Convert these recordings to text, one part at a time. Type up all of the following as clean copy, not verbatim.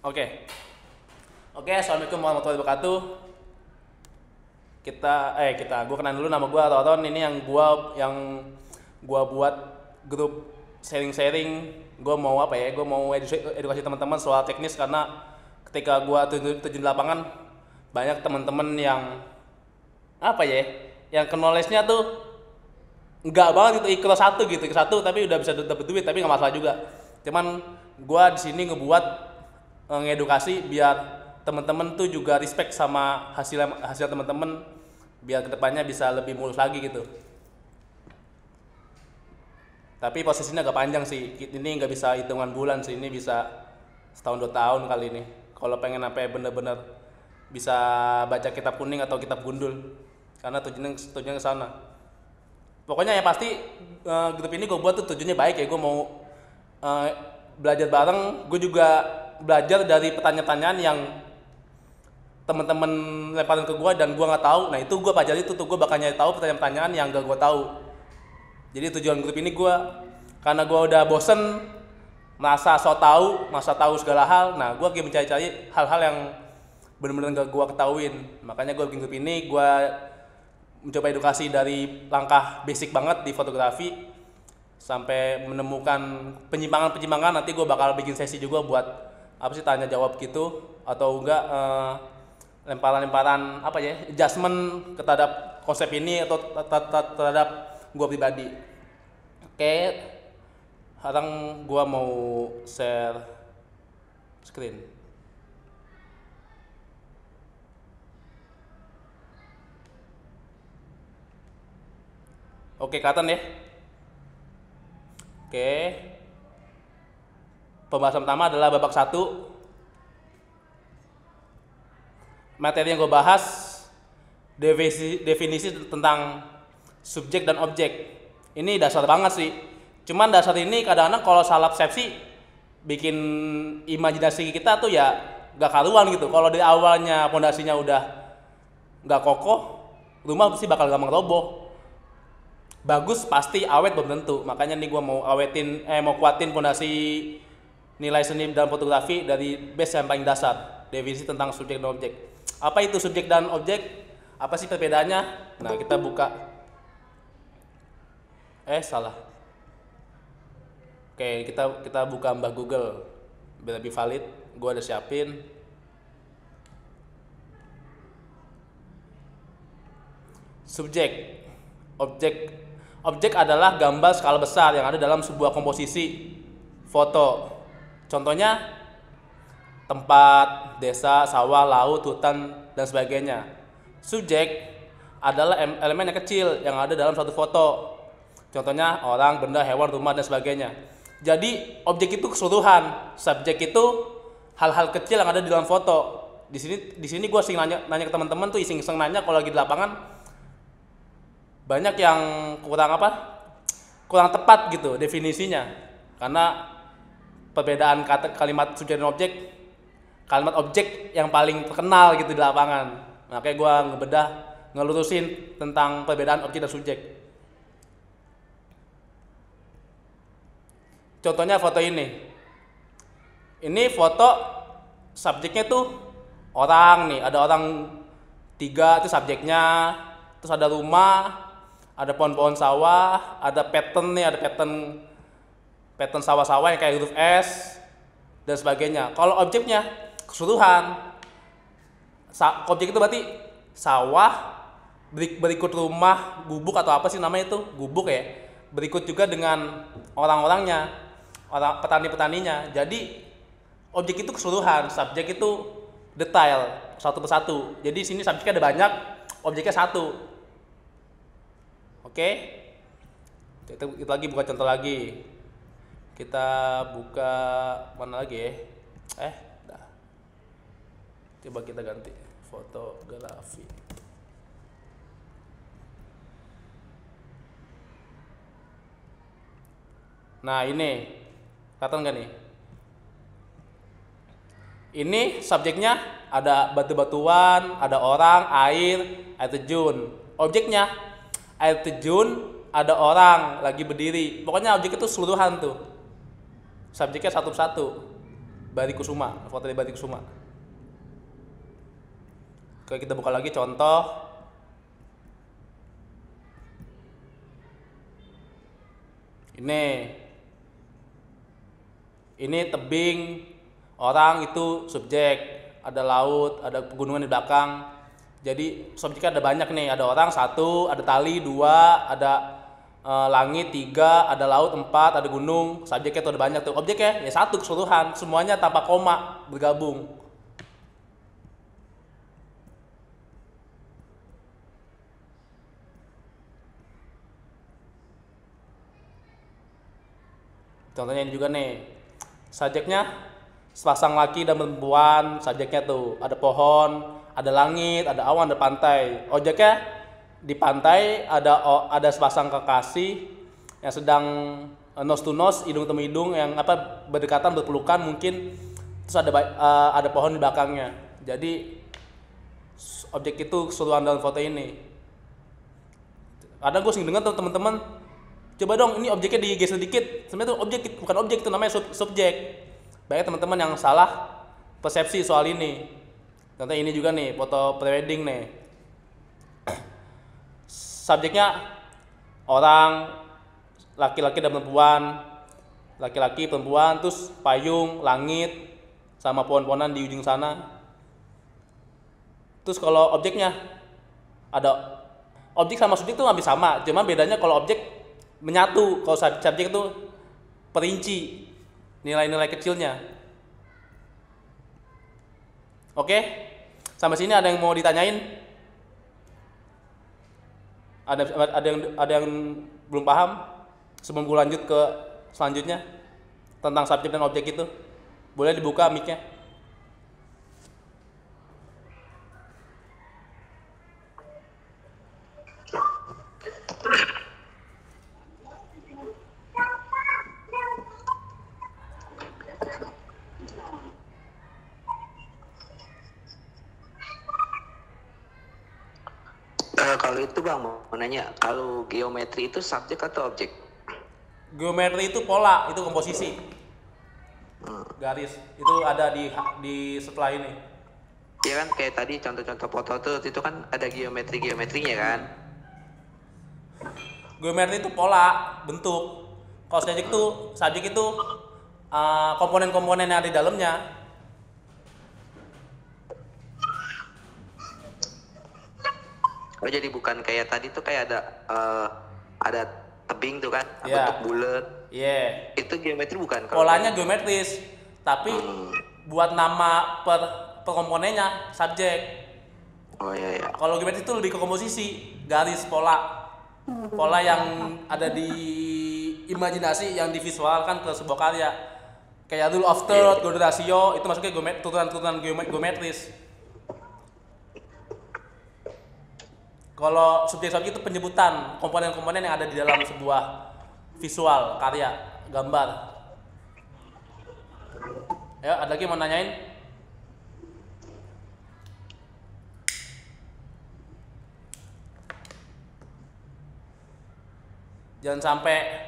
Oke. Oke, assalamualaikum warahmatullahi wabarakatuh. Gue kenal dulu, nama gue Roron. Ini yang gua buat grup sharing-sharing. Gue mau apa ya? Gue mau edukasi teman-teman soal teknis, karena ketika gue terjun di lapangan, banyak teman-teman yang apa ya? Yang knowledge-nya tuh enggak banget gitu, ikut satu tapi udah bisa dapet duit, tapi nggak masalah juga. Cuman gue di sini ngebuat ngedukasi biar teman-teman tuh juga respect sama hasil teman-teman, biar kedepannya bisa lebih mulus lagi gitu. Tapi posisinya agak panjang sih, ini nggak bisa hitungan bulan sih, ini bisa setahun 2 tahun kali ini. Kalau pengen sampai bener-bener bisa baca kitab kuning atau kitab gundul, karena tujuannya ke sana. Pokoknya ya pasti grup ini gue buat tuh tujuannya baik ya, gue mau eh, belajar bareng. Gue juga belajar dari pertanyaan-pertanyaan yang teman-teman lemparin ke gue dan gue nggak tahu. Nah itu gue pelajari, itu tuh gue bakal nyari tahu pertanyaan-pertanyaan yang gak gue tahu. Jadi tujuan grup ini gue, karena gue udah bosen masa tahu segala hal. Nah gue lagi mencari-cari hal-hal yang benar-benar gak gue ketahuin. Makanya gue bikin grup ini, gue mencoba edukasi dari langkah basic banget di fotografi sampai menemukan penyimpangan-penyimpangan. Nanti gue bakal bikin sesi juga buat apa sih, tanya jawab gitu, atau enggak lemparan-lemparan apa ya, adjustment terhadap konsep ini atau terhadap gue pribadi. Oke, sekarang gue mau share screen. Oke, kelihatan ya. Oke, pembahasan pertama adalah babak 1. Materi yang gue bahas definisi tentang subjek dan objek. Ini dasar banget sih. Cuman dasar ini kadang-kadang kalau salah persepsi bikin imajinasi kita tuh ya gak karuan gitu. Kalau di awalnya pondasinya udah gak kokoh, rumah pasti bakal gampang roboh. Bagus pasti, awet belum tentu. Makanya nih gue mau kuatin pondasi nilai seni dan fotografi dari base yang paling dasar, definisi tentang subjek dan objek. Apa itu subjek dan objek? Apa sih perbedaannya? Nah, kita buka. Salah. Oke, kita buka Mbah Google biar lebih valid. Gue udah siapin. Subjek, objek adalah gambar skala besar yang ada dalam sebuah komposisi foto. Contohnya tempat, desa, sawah, laut, hutan, dan sebagainya. Subjek adalah elemen yang kecil yang ada dalam suatu foto. Contohnya orang, benda, hewan, rumah, dan sebagainya. Jadi objek itu keseluruhan, subjek itu hal-hal kecil yang ada di dalam foto. Di sini gue sering nanya ke teman-teman tuh, iseng-iseng nanya kalau lagi di lapangan. Banyak yang kurang tepat gitu definisinya, karena perbedaan kalimat subjek dan objek, kalimat objek yang paling terkenal gitu di lapangan. Makanya gue ngelurusin tentang perbedaan objek dan subjek. Contohnya foto ini foto subjeknya tuh orang nih, ada orang 3 itu subjeknya, terus ada rumah, ada pohon-pohon sawah, ada pattern nih, ada pattern sawah-sawah yang kayak huruf S dan sebagainya. Kalau objeknya keseluruhan, objek itu berarti sawah, berikut rumah, gubuk atau apa sih namanya itu, gubuk ya. Berikut juga dengan orang-orangnya, petani-petaninya. Jadi objek itu keseluruhan, subjek itu detail satu persatu. Jadi sini subjeknya ada banyak, objeknya satu. Oke, kita lagi buka contoh lagi. Kita buka mana lagi ya? Dah. Coba kita ganti fotografi. Nah ini, kelihatan nggak nih? Ini subjeknya ada batu-batuan, ada orang, air terjun. Objeknya air terjun, ada orang lagi berdiri. Pokoknya objek itu keseluruhan tuh. Subjeknya satu persatu. Barikusuma, foto dari Barikusuma. Oke, kita buka lagi contoh. Ini tebing, orang itu subjek, ada laut, ada pegunungan di belakang. Jadi subjeknya ada banyak nih, ada orang satu, ada tali dua, ada langit tiga, ada laut empat, ada gunung. Subjeknya tuh ada banyak tuh. Objeknya ya satu keseluruhan, semuanya tanpa koma bergabung. Contohnya ini juga nih, subjeknya sepasang laki dan perempuan. Subjeknya tuh ada pohon, ada langit, ada awan, ada pantai. Objeknya di pantai ada sepasang kekasih yang sedang nose to nose, hidung temu hidung, yang berdekatan, berpelukan mungkin. Terus ada pohon di belakangnya. Jadi objek itu keseluruhan dalam foto ini. Kadang gue sering dengar tuh teman-teman, coba dong ini objeknya digeser dikit. Sebenarnya itu objek, bukan objek, itu namanya subjek. Banyak teman-teman yang salah persepsi soal ini. Contoh ini juga nih, foto prewedding nih. Subjeknya orang, laki-laki dan perempuan. Laki-laki, perempuan, terus payung, langit, sama pohon-pohonan di ujung sana. Terus kalau objeknya, ada objek sama subjek itu hampir sama. Cuma bedanya kalau objek menyatu, kalau subjek itu perinci nilai-nilai kecilnya. Oke, sampai sini ada yang mau ditanyain? Ada yang belum paham sebelum gue lanjut ke selanjutnya tentang subjek dan objek itu? Boleh dibuka mic-nya. Kalau itu Bang, mau nanya, kalau geometri itu subjek atau objek? Geometri itu pola, itu komposisi. Garis itu ada di setelah ini. Ya kan kayak tadi contoh-contoh foto tuh, itu kan ada geometrinya kan? Geometri itu pola, bentuk. Kalau subjek itu komponen-komponen yang ada di dalamnya. Oh, jadi bukan kayak tadi tuh kayak ada tebing tuh kan, Yeah. bentuk bulat. Iya. Itu geometri bukan? Polanya geometris, tapi buat nama per komponennya subjek. Oh iya. Kalau geometri itu lebih ke komposisi, garis, pola yang ada di imajinasi, yang divisualkan ke sebuah karya. Kayak rule of third, Golden ratio, itu masuknya turunan geometris. Kalau subjek itu penyebutan komponen-komponen yang ada di dalam sebuah visual, karya, gambar. Ya, ada lagi mau nanyain? Jangan sampai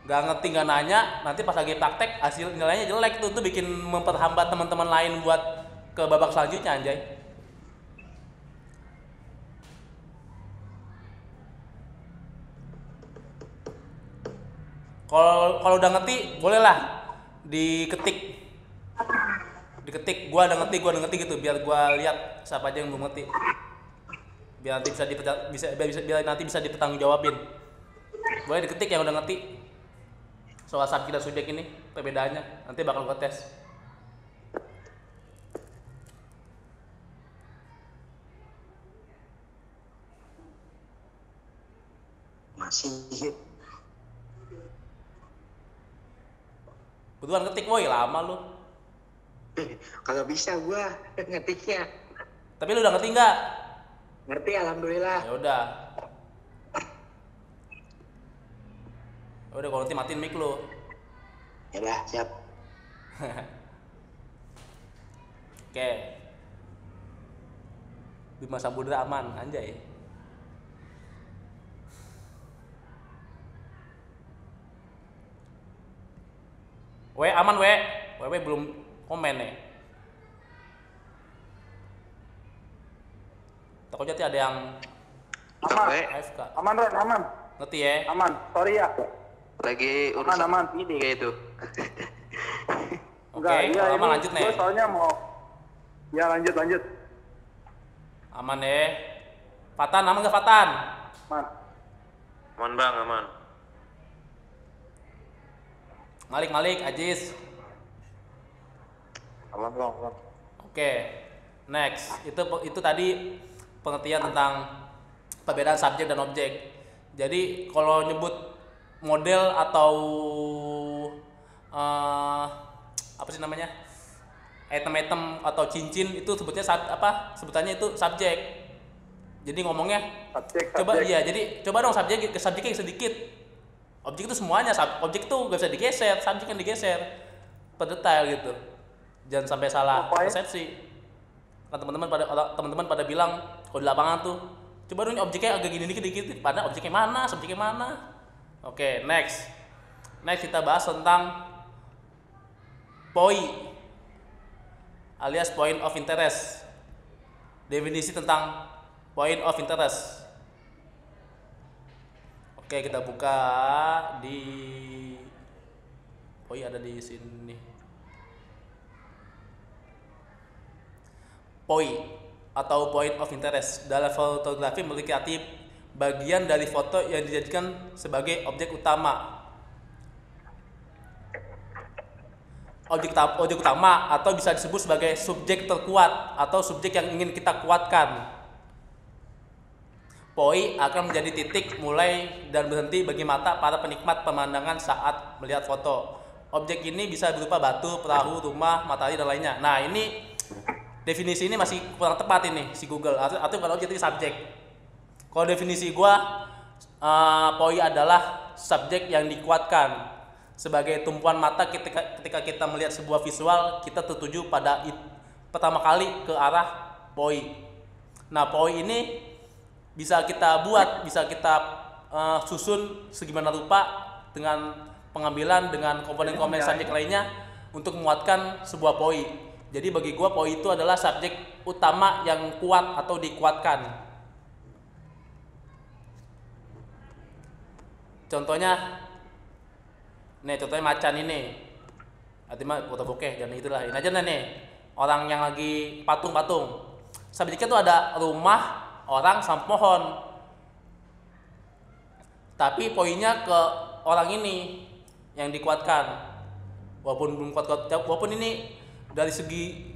nggak ngerti, nggak nanya, nanti pas lagi praktek hasil nilainya jelek tuh bikin memperhambat teman-teman lain buat ke babak selanjutnya, anjay. Kalau udah ngerti, bolehlah diketik. Gua udah ngerti gitu, biar gua lihat siapa aja yang belum ngerti. Biar nanti biar nanti bisa dipertanggungjawabin. Boleh diketik yang udah ngerti soal subjek dan subjek ini, perbedaannya. Nanti bakal gua tes. Masih. Buruan ketik, woi, lama lu. Kalau bisa gua ngetiknya. Tapi lu udah ngerti nggak? Ngerti, alhamdulillah. Ya udah. Udah, kalau nanti matiin mic lu. Ya udah, siap. Oke. Bima Samudra aman, anjay. We aman, we belum komen nih. Takutnya nanti ada yang Sampai AFK. Aman Ron, aman. Ngerti ya? Aman. Sorry ya. lagi urusan Aman. ini kayak itu. Oke, kalau aman lanjut nih. Gue soalnya mau. Ya lanjut. Aman ya. Fatan, aman nggak Fatan? Aman. Aman bang, aman. Malik, Ajis. Aman Ron. Oke, next. Itu tadi pengertian tentang perbedaan subjek dan objek. Jadi kalau nyebut model atau apa sih namanya, item-item atau cincin itu sebutnya sebutannya itu subjek. Jadi ngomongnya Subjek. coba iya, jadi coba dong subjeknya sedikit. Objek itu semuanya, objek itu gak bisa digeser, subjek yang digeser per detail gitu. Jangan sampai salah persepsi. Kan teman-teman pada bilang kalau di lapangan tuh, coba dong objeknya agak gini dikit, padahal objeknya mana, subjeknya mana. Oke, next kita bahas tentang POI alias point of interest. Definisi tentang point of interest. Oke, kita buka di POI ada di sini. POI atau point of interest dalam fotografi memiliki bagian dari foto yang dijadikan sebagai objek utama. Objek utama atau bisa disebut sebagai subjek terkuat atau subjek yang ingin kita kuatkan. POI akan menjadi titik mulai dan berhenti bagi mata para penikmat pemandangan saat melihat foto. Objek ini bisa berupa batu, perahu, rumah, matahari, dan lainnya. Nah, ini definisi ini masih kurang tepat ini si Google. Atau bukan objek, itu subjek. Kalau definisi gua, POI adalah subjek yang dikuatkan. Sebagai tumpuan mata ketika kita melihat sebuah visual, kita tertuju pada pertama kali ke arah POI. Nah, POI ini bisa kita buat, bisa kita susun segimana rupa dengan pengambilan dengan komponen-komponen subjek lainnya untuk menguatkan sebuah POI. Jadi bagi gua POI itu adalah subjek utama yang kuat atau dikuatkan. Contohnya macan ini. Artinya foto bokeh dan itulah. Ini aja nih. Orang yang lagi patung-patung. Subjeknya tuh ada rumah, orang sama pohon. Tapi poinnya ke orang ini yang dikuatkan. Walaupun belum kuat, walaupun ini dari segi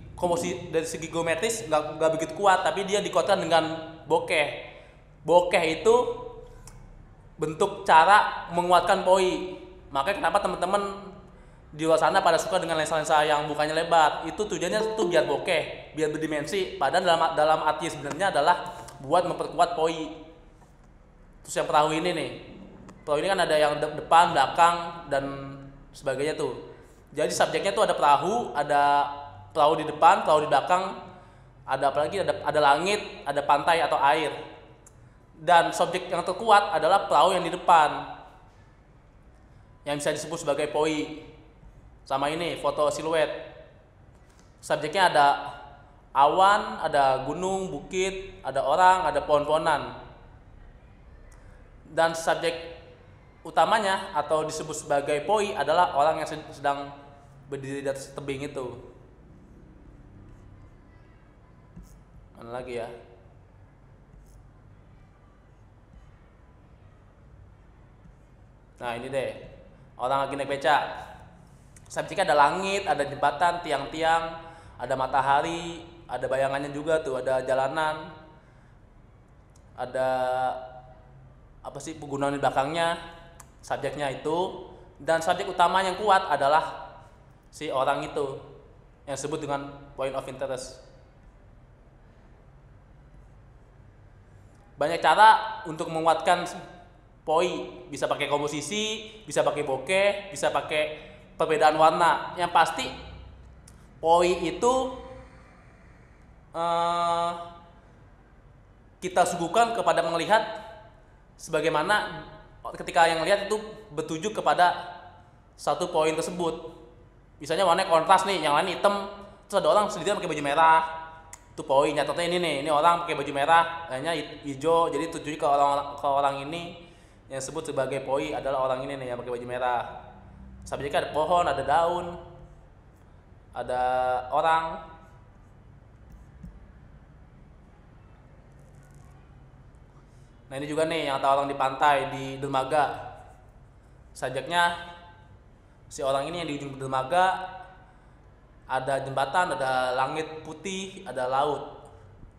geometris nggak begitu kuat, tapi dia dikuatkan dengan bokeh. Bokeh itu bentuk cara menguatkan POI. Makanya kenapa teman-teman di luar sana pada suka dengan lensa-lensa yang bukanya lebar. Itu tujuannya tuh biar bokeh, biar berdimensi. Padahal dalam arti sebenarnya adalah buat memperkuat POI. Terus yang perahu ini nih. Perahu ini kan ada yang depan, belakang, dan sebagainya tuh. Jadi subjeknya tuh ada perahu di depan, perahu di belakang, ada apa lagi? Ada langit, ada pantai atau air. Dan subjek yang terkuat adalah perahu yang di depan, yang bisa disebut sebagai POI. Sama ini foto siluet. Subjeknya ada awan, ada gunung, bukit, ada orang, ada pohon-pohonan. Dan subjek utamanya atau disebut sebagai POI adalah orang yang sedang berdiri di atas tebing itu. Mana lagi ya? Nah, ini deh. Orang lagi naik becak. Subjeknya ada langit, ada jembatan, tiang-tiang, ada matahari, ada bayangannya juga tuh, ada jalanan, ada apa sih pegunungan di belakangnya. Subjeknya itu, dan subjek utama yang kuat adalah si orang itu yang disebut dengan point of interest. Banyak cara untuk menguatkan POI, bisa pakai komposisi, bisa pakai bokeh, bisa pakai perbedaan warna. Yang pasti POI itu kita suguhkan kepada melihat sebagaimana ketika yang lihat itu bertuju kepada satu poin tersebut. Misalnya warnanya kontras nih, yang lain hitam, terus ada orang sendirian pakai baju merah. Itu poin. Nyatanya ini nih, ini orang pakai baju merah, lainnya hijau. Jadi tujuannya ke orang ini yang disebut sebagai poi adalah orang ini nih yang pakai baju merah. Subjeknya ada pohon, ada daun, ada orang. Nah ini juga nih yang ada orang di pantai di dermaga. Subjeknya si orang ini yang di ujung dermaga, ada jembatan, ada langit putih, ada laut.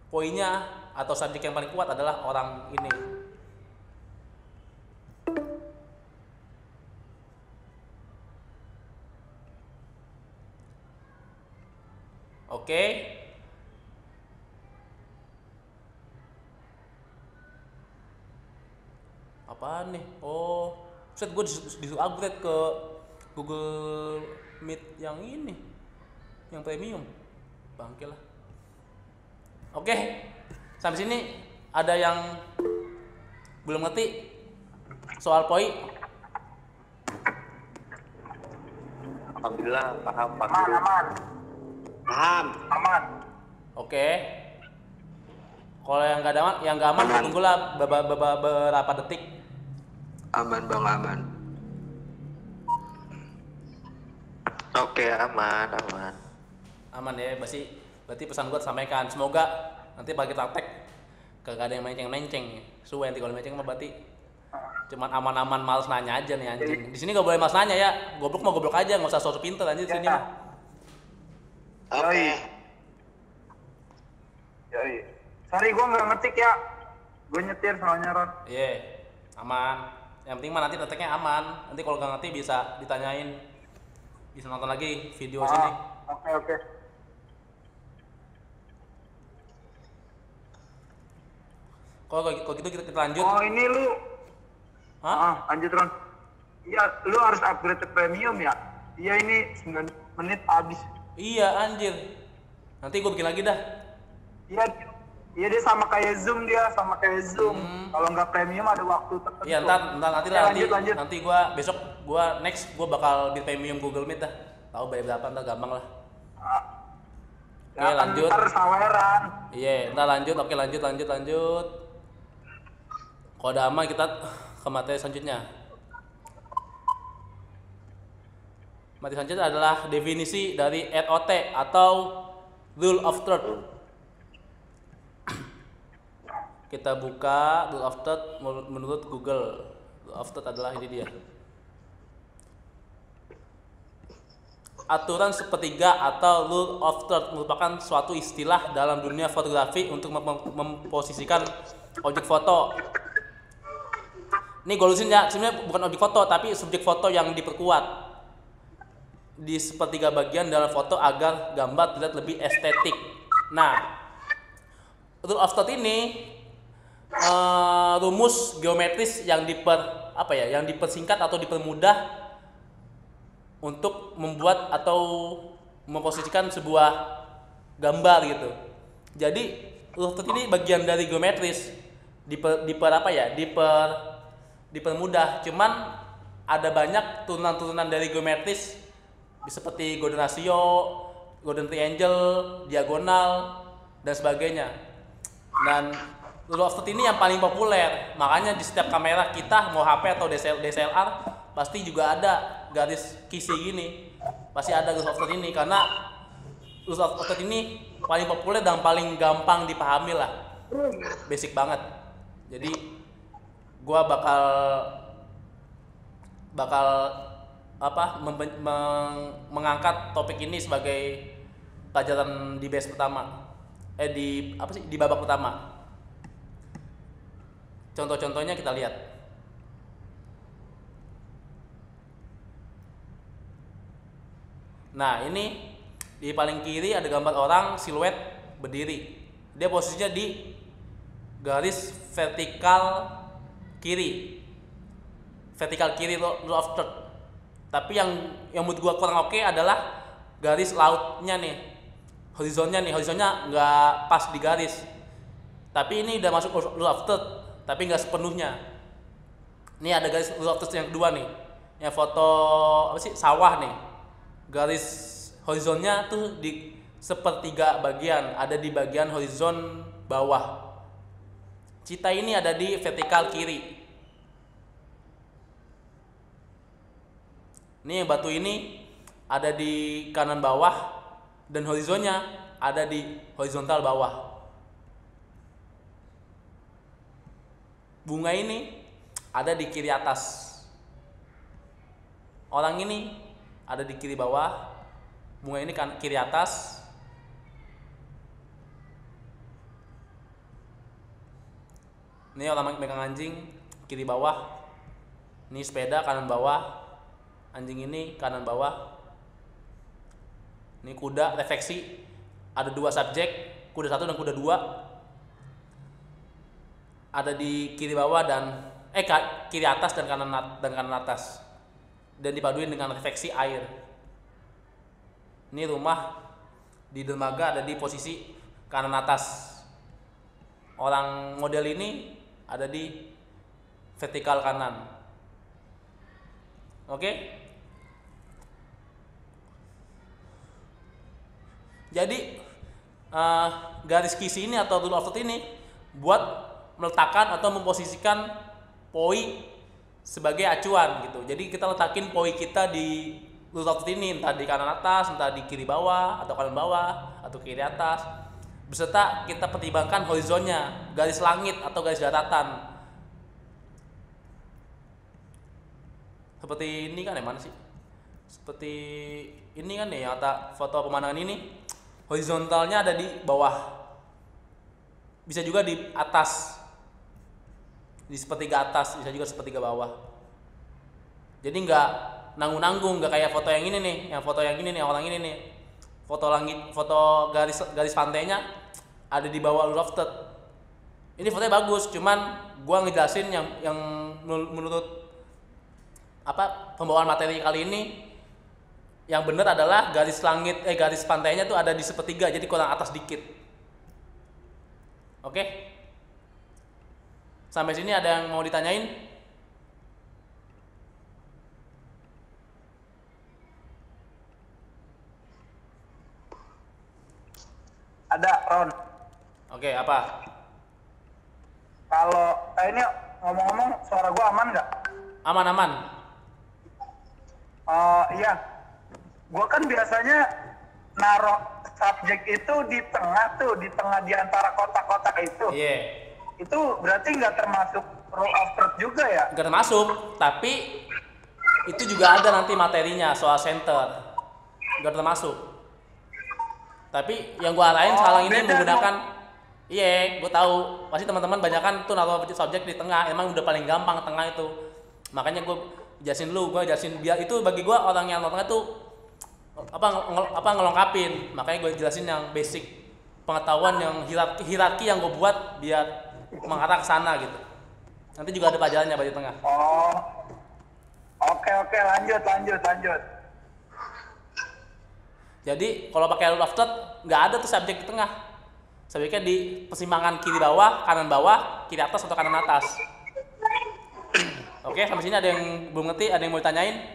Poinnya atau subjek yang paling kuat adalah orang ini. Oke. Apaan nih? Oh, set gue disuruh upgrade ke Google Meet yang ini, yang premium. Bangke lah. Oke, sampai sini ada yang belum ngerti soal POI? Alhamdulillah paham Pak Aman, Guru. aman. Paham. Aman. Oke. Kalau yang nggak aman, Aman. tunggulah beberapa detik. Aman Bang, aman. Oke, aman, aman. Aman ya, berarti pesan gue sampaikan. Semoga nanti pagi praktek kagak ada yang menceng-menceng. Suwe nanti kalau menceng mah berarti cuman aman-aman males nanya aja nih anjing. Di sini gak boleh males nanya ya. Goblok mah goblok aja, nggak usah sok pinter anjir di sini mah. Oke. Yoi. Sorry, gue nggak ngetik ya. Gue nyetir soalnya, Ron. Iya, aman. Yang penting mah nanti prakteknya aman. Nanti kalau gak ngerti bisa ditanyain. Bisa nonton lagi video sini. Oke, oke. Kalau gitu kita lanjut. Oh, ini lu. Hah? Lanjut, Ron. Iya, lu harus upgrade ke premium ya. Iya, ini 9 menit habis. Iya anjir. Nanti gue bikin lagi dah. Iya, iya dia sama kayak Zoom Kalau nggak premium ada waktu tertentu. Iya ntar nanti Ya, lah lanjut. nanti gue besok gue bakal di premium Google Meet dah. Tahu bayar berapa ntar gampang lah. Oke, Ya, kan lanjut. ntar saweran. Iya, ntar lanjut. Oke, lanjut. Kalau udah aman kita ke materi selanjutnya. Materi selanjutnya adalah definisi dari ROT atau Rule of Third. Kita buka Rule of Third menurut Google. Rule of Third adalah ini dia. Aturan sepertiga atau Rule of Third merupakan suatu istilah dalam dunia fotografi untuk memposisikan objek foto. Ini gue lurusin ya, sebenarnya bukan objek foto tapi subjek foto yang diperkuat di sepertiga bagian dalam foto agar gambar terlihat lebih estetik. Nah, Rule of Third ini rumus geometris yang dipersingkat atau dipermudah untuk membuat atau memposisikan sebuah gambar gitu. Jadi Rule of Third ini bagian dari geometris dipermudah. Cuman ada banyak turunan-turunan dari geometris seperti golden ratio, golden triangle, diagonal dan sebagainya. Dan Rule of Third ini yang paling populer. Makanya di setiap kamera kita mau HP atau DSLR pasti juga ada garis kisi gini. Pasti ada Rule of Third ini karena Rule of Third ini paling populer dan paling gampang dipahami lah. Basic banget. Jadi gua bakal mengangkat topik ini sebagai pelajaran di batch pertama. Di babak pertama. Contoh-contohnya kita lihat. Nah, ini di paling kiri ada gambar orang siluet berdiri. Dia posisinya di garis vertikal kiri. Vertikal kiri Rule of Third. Tapi yang menurut gua kurang oke adalah garis lautnya nih. Horizonnya nggak pas di garis. Tapi ini udah masuk Rule of Third, tapi nggak sepenuhnya. Ini ada garis Rule of Third yang kedua nih. Yang foto sawah nih. garis horizonnya tuh di sepertiga bagian, ada di bagian horizon bawah. Cita ini ada di vertikal kiri. Ini batu ini ada di kanan bawah dan horizonnya ada di horizontal bawah. Bunga ini ada di kiri atas. Orang ini ada di kiri bawah. Bunga ini kan kiri atas. Ini orang megang anjing kiri bawah. Ini sepeda kanan bawah. Anjing ini kanan bawah. Ini kuda refleksi. Ada dua subjek, kuda 1 dan kuda 2. Ada di kiri bawah dan kiri atas dan kanan atas. Dan dipaduin dengan refleksi air. Ini rumah di dermaga ada di posisi kanan atas. Orang model ini ada di vertikal kanan. Oke? Jadi garis kisi ini atau rule of third ini buat meletakkan atau memposisikan poi sebagai acuan gitu. Jadi kita letakin poi kita di rule of third ini, entah di kanan atas, entah di kiri bawah, atau kanan bawah, atau kiri atas. Beserta kita pertimbangkan horizonnya, garis langit atau garis daratan. Seperti ini kan yang mana sih? Seperti ini kan nih yang foto pemandangan ini. Horizontalnya ada di bawah. Bisa juga di atas. Di sepertiga atas, bisa juga sepertiga bawah. Jadi nggak nanggung-nanggung, nggak kayak foto yang ini nih, yang foto yang ini nih, orang ini nih. Foto langit, foto garis pantainya ada di bawah rule of third. Ini fotonya bagus, cuman gua ngejelasin yang menurut pembawaan materi kali ini yang benar adalah garis garis pantainya tuh ada di sepertiga, jadi kurang atas dikit. Oke? Sampai sini ada yang mau ditanyain? Ada, Ron. Oke, apa? Kalau ini ngomong-ngomong suara gua aman nggak? Aman. Iya. Gua kan biasanya naruh subjek itu di tengah di antara kotak-kotak itu. Iya. Itu berarti nggak termasuk rule of third juga ya? Nggak termasuk, tapi itu juga ada nanti materinya soal center. Nggak termasuk. Tapi yang gua arahin sekarang ini menggunakan gue tahu pasti teman-teman banyak kan tuh naruh subjek di tengah, emang udah paling gampang tengah itu. Makanya gue jelasin biar itu bagi gue orang yang tengah tuh ngelengkapin. Makanya gue jelasin yang basic pengetahuan yang hierarki yang gue buat biar mengarah ke sana gitu. Nanti juga ada pelajarannya bagi tengah. Oh. Oke, lanjut. Jadi kalau pakai rule of third nggak ada tuh subjek di tengah. Subjeknya di persimpangan kiri bawah, kanan bawah, kiri atas atau kanan atas. Oke, sampai sini ada yang belum ngerti, ada yang mau ditanyain?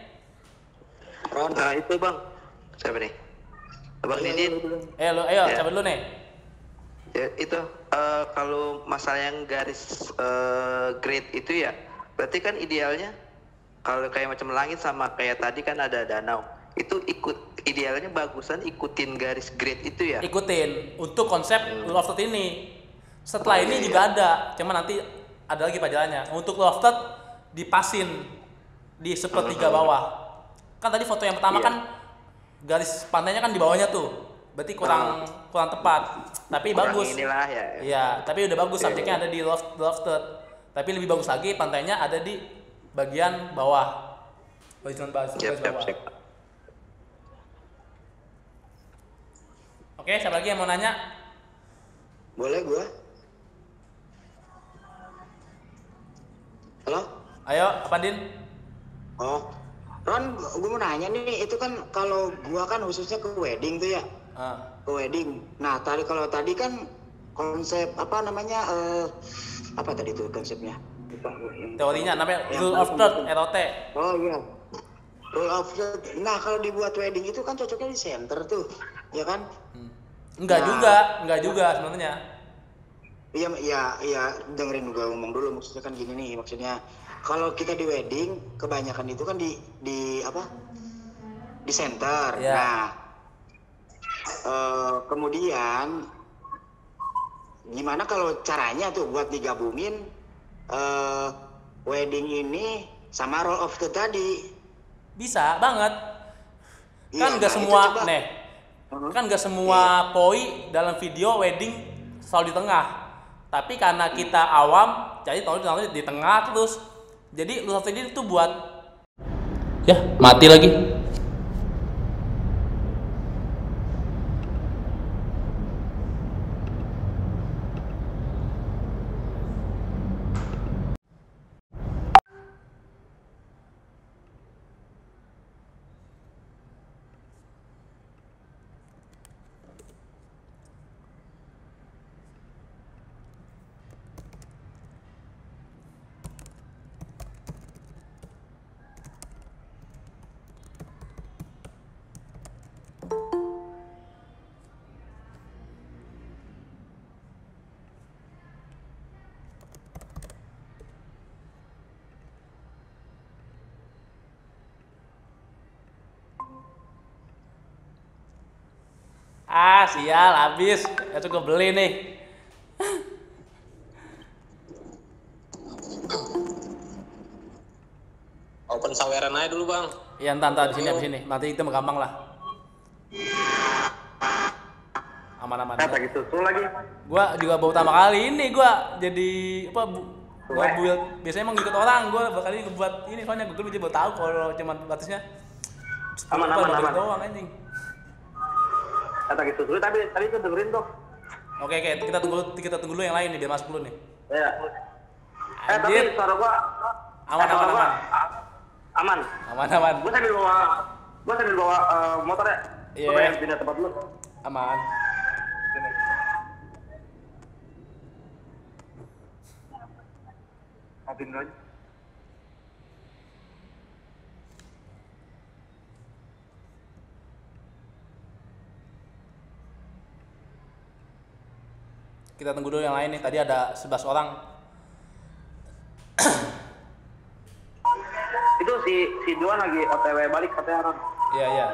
Ron, itu bang, siapa nih? Abang Didin. Ayo, Ya. siapa dulu nih? Ya, itu kalau masalah yang garis grade itu ya, berarti kan idealnya kalau kayak macam langit sama kayak tadi kan ada danau, itu idealnya bagusan ikutin garis grade itu ya. Ikutin untuk konsep rule of third ini. Setelah ini juga ada, cuma nanti ada lagi pelajarannya. Untuk rule of third dipasin di sepertiga bawah. Kan tadi foto yang pertama kan garis pantainya kan di bawahnya tuh. Berarti kurang tepat. Tapi kurang bagus. Inilah ya. Iya, tapi udah bagus subjeknya ada di rule of third. Tapi lebih bagus lagi pantainya ada di bagian bawah. Horizon bawah. Siap. Oke, siapa lagi yang mau nanya? Boleh gua? Halo? Ayo, apa Din? Oh, Ron, gua mau nanya nih, itu kan kalau gua kan khususnya ke wedding tuh ya, ke wedding. Nah, kalau tadi kan konsep apa namanya? Apa tadi tuh konsepnya? Lupa. Teorinya namanya rule of third, ROT. Oh iya. Roll of the, nah kalau dibuat wedding itu kan cocoknya di center tuh, ya kan? Enggak juga sebenarnya. Iya, dengerin gue ngomong dulu. Maksudnya kan gini nih, maksudnya kalau kita di wedding kebanyakan itu kan di apa? Di center. Yeah. Nah, kemudian gimana kalau caranya tuh buat digabungin wedding ini sama roll of the tadi? Bisa banget. Kan Iya, nggak nah, semua itu coba. kan nggak semua poi dalam video wedding selalu di tengah. Tapi karena kita awam, jadi tahu di tengah terus. Jadi lu ini tuh buat ya mati lagi. Sial, habis. Itu gue beli nih. Open saweran aja dulu bang. Iya, entar di sini. Nanti itu gampang lah. Aman. Lagi susu lagi. Gua juga baru pertama kali ini gua jadi apa gua build. Biasanya emang ngikut orang, gua bakal ini ngebuat ini soalnya Google jadi baru tahu kalau cuman batasnya Aman. doang anjing. Lagi susu tadi itu dengerin tuh. Oke, kita tunggu dulu yang lain nih biar masuk dulu nih. Iya. Tapi Anjir. suara gua Aman. aman. Gua sambil bawa motor ya. Iya. Gua pengen pindah tempat dulu. Aman. Maafin dulu aja. Kita tunggu dulu yang lain nih. Tadi ada 11 orang. Itu si Duan lagi OTW balik katanya orang. Iya.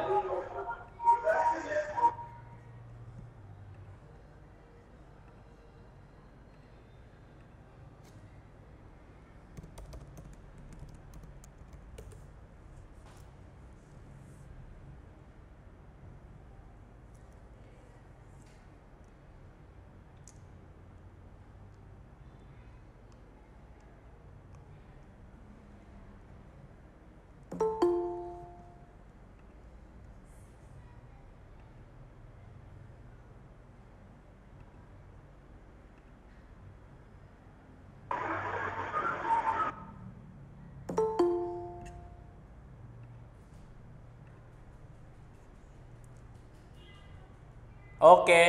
Oke,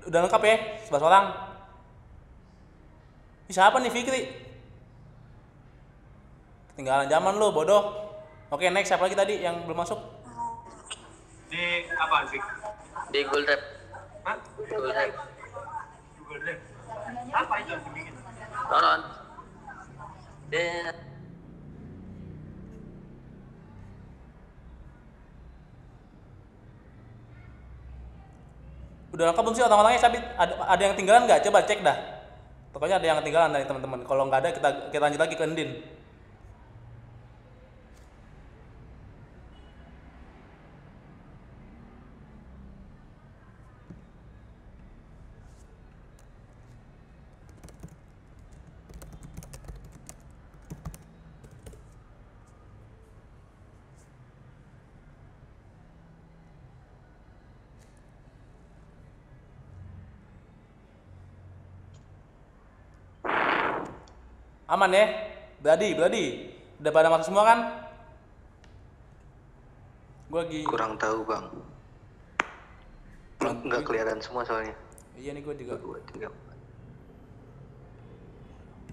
udah lengkap ya, 11 orang. Ini siapa nih Fikri? Ketinggalan zaman lo, bodoh. Oke, next siapa lagi tadi yang belum masuk? Di apa sih? Di Google Drive. Hah? Google Drive. Google Drive. Apa itu yang dibikin? Tonton. Dia Udah lengkap belum sih orang-orangnya? Sabit, ada yang ketinggalan nggak? Coba cek dah. Pokoknya ada yang ketinggalan dari teman-teman. Kalau nggak ada, kita lanjut lagi ke Endin. Aman ya? Beradi. Udah pada masuk semua kan? Gue lagi kurang tahu bang. Nggak kelihatan semua soalnya. Iya nih gue juga. 2, 3.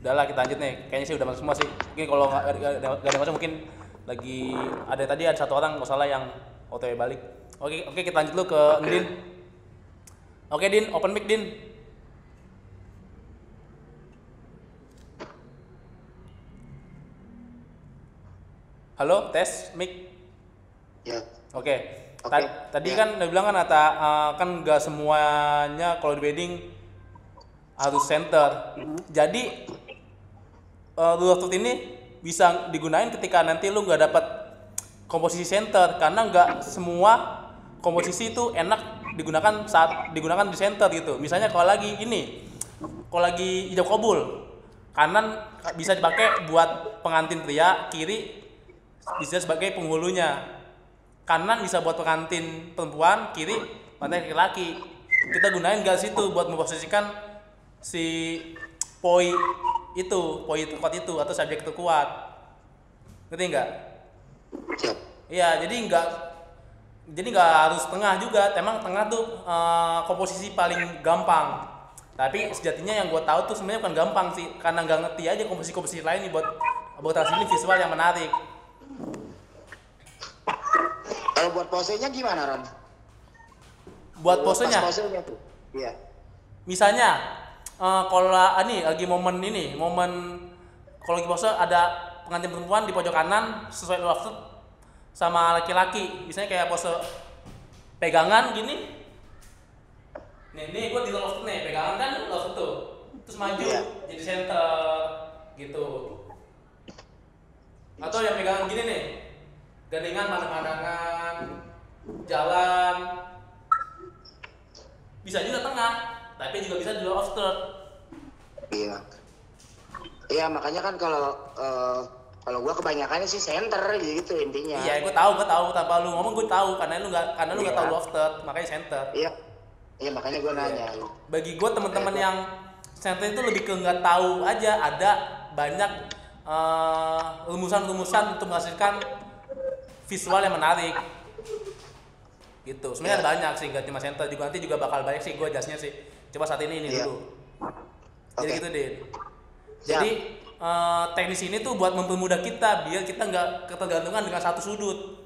Udah lah kita lanjut nih. Kayaknya sih udah masuk semua sih. Mungkin kalau nggak ada yang masuk mungkin lagi ada tadi ada satu orang masalah yang OTW balik. Oke, kita lanjut dulu ke Din. Oke, Din, open mic, Din. Halo, tes mic. Ya. Oke. Oke. Tadi Ya. kan udah bilang kan kan nggak semuanya kalau di wedding harus center. Jadi rule of thumb ini bisa digunain ketika nanti lu nggak dapat komposisi center, karena nggak semua komposisi itu enak digunakan saat digunakan di center gitu. Misalnya kalau lagi ijab kabul, kanan bisa dipakai buat pengantin pria, kiri bisa sebagai penghulunya. Kanan bisa buat pengantin perempuan, kiri pengantin laki-laki. Kita gunain garis itu buat memposisikan si poi terkuat itu atau subjek terkuat. Ngerti nggak? Siap. Iya, jadi nggak harus tengah juga. Emang tengah tuh komposisi paling gampang. Tapi sejatinya yang gue tahu tuh sebenarnya bukan gampang sih, karena nggak ngerti aja komposisi lain nih buat hasilin visual yang menarik. Kalau buat posenya gimana, Ron? Buat posenya? Pas posenya tuh. Iya. Misalnya kalau ini lagi momen kalau lagi pose ada pengantin perempuan di pojok kanan sesuai love third sama laki-laki, misalnya kayak pose pegangan gini. Nih gue di love third nih, pegangan kan love third tuh, terus maju jadi center gitu. Atau yang pegangan gini nih, gandengan pandang-pandangan, jalan, bisa juga tengah. Tapi juga bisa di love third. Iya. Iya, makanya kan kalau gua kebanyakannya sih center gitu intinya. Iya, gue tahu tanpa lu ngomong gue tahu karena lu nggak tahu love third, makanya center. Iya. Iya, makanya gua nanya. Bagi gue teman-teman yang center itu lebih ke nggak tahu aja, ada banyak rumusan-rumusan untuk menghasilkan visual yang menarik. Gitu. Sebenarnya ada banyak sih, nggak cuma center juga, nanti juga bakal banyak sih gue jasnya sih. Coba saat ini dulu. Jadi gitu deh. Jadi teknis ini tuh buat mempermudah kita biar kita nggak ketergantungan dengan satu sudut.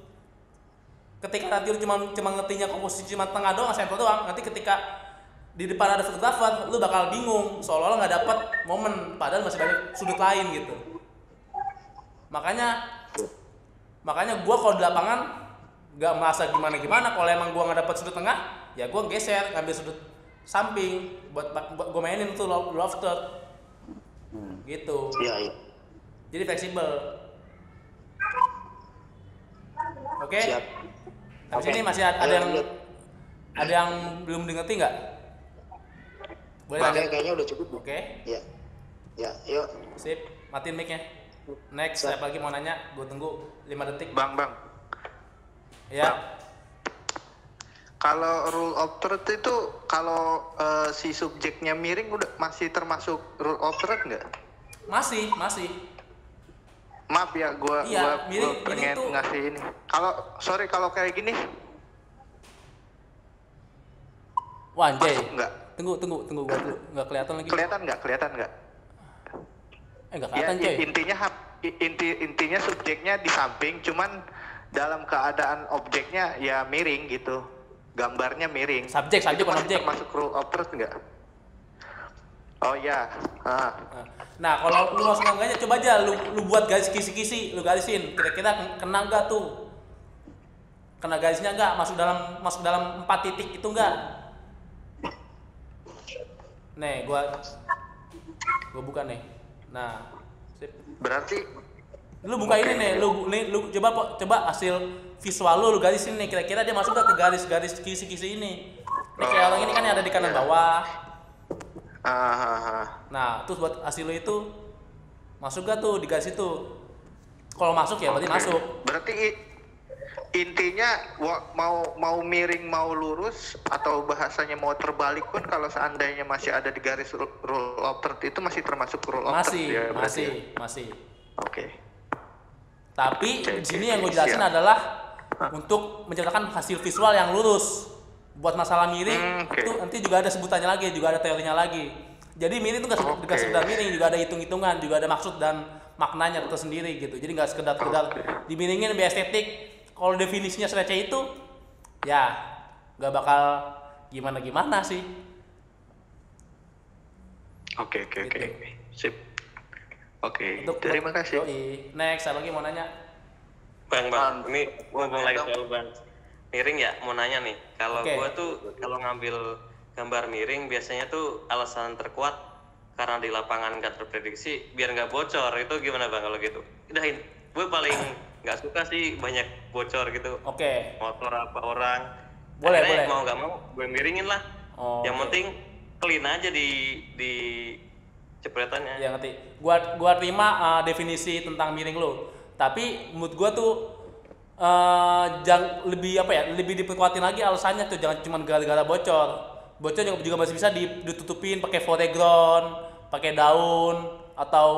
Ketika nanti lu cuma ngertinya komposisi cuma tengah doang, center doang, nanti ketika di depan ada fotografer, lu bakal bingung seolah-olah nggak dapet momen, padahal masih banyak sudut lain gitu. Makanya gue kalau di lapangan nggak merasa gimana, kalau emang gue nggak dapet sudut tengah, ya gue geser ngambil sudut samping buat gue mainin tuh love third gitu. Iya. Jadi fleksibel. Oke. Siap. Habis ini masih ada yang belum dimengerti nggak? Boleh lanjut. Kayaknya udah cukup. Oke. Iya. Ya, yuk. Sip, matiin mic-nya. Next, siapa lagi mau nanya? Gue tunggu 5 detik. Bang. Ya. Kalau rule of third itu kalau si subjeknya miring udah masih termasuk rule of third nggak? Masih. Maaf ya, gua pengen tuh. ngasih ini. Kalau kayak gini. Wah, anjay. Masuk nggak? Tunggu gua dulu. Nggak kelihatan lagi. Kelihatan nggak? Nggak kelihatan, coy. Intinya subjeknya di samping, cuman dalam keadaan objeknya ya miring gitu. Gambarnya miring. Subjek bukan objek. Termasuk rule of third nggak? Oh ya. Nah, kalau lu langsung nggaknya coba aja lu buat garis kisi-kisi, lu garisin. Kira-kira kena nggak tuh? Kena garisnya nggak? Masuk dalam 4 titik itu nggak? Nih, gua buka nih. Nah, sip. Berarti Lu buka ini nih, lu coba hasil visual lu garisin nih, kira-kira dia masuk gak ke garis kisi-kisi ini. Ini kayak orang ini kan yang ada di kanan bawah. Nah, terus buat hasil lu itu masuk gak tuh di garis itu? Kalau masuk ya berarti masuk. Berarti intinya mau miring mau lurus atau bahasanya mau terbalik pun kalau seandainya masih ada di garis rule of third itu masih termasuk rule of third ya? Masih. Oke. Tapi di sini yang gue jelasin adalah untuk menciptakan hasil visual yang lurus. Buat masalah miring itu nanti juga ada sebutannya lagi, juga ada teorinya lagi. Jadi miring itu nggak sekedar miring, juga ada hitung-hitungan, juga ada maksud dan maknanya tersendiri gitu. Jadi nggak sekedar dimiringin lebih estetik. Kalau definisinya receh itu ya nggak bakal gimana sih. Oke. Gitu. Sip. Oke. Untuk Terima kasih. Next, apa lagi mau nanya? Bang, ini gua mulai soal Bang miring ya, mau nanya nih. Kalau gua tuh kalau ngambil gambar miring biasanya tuh alasan terkuat karena di lapangan nggak terprediksi biar nggak bocor. Itu gimana Bang kalau gitu? Udahin. Gue paling nggak suka sih banyak bocor gitu. Motor apa orang. Boleh. Mau nggak mau gue miringin lah. Yang penting clean aja di jepretannya. Ya ngerti. Gua terima definisi tentang miring lo. Tapi menurut gua tuh lebih diperkuatin lagi alasannya tuh, jangan cuma gara-gara bocor. Bocor juga masih bisa ditutupin pakai foreground, pakai daun atau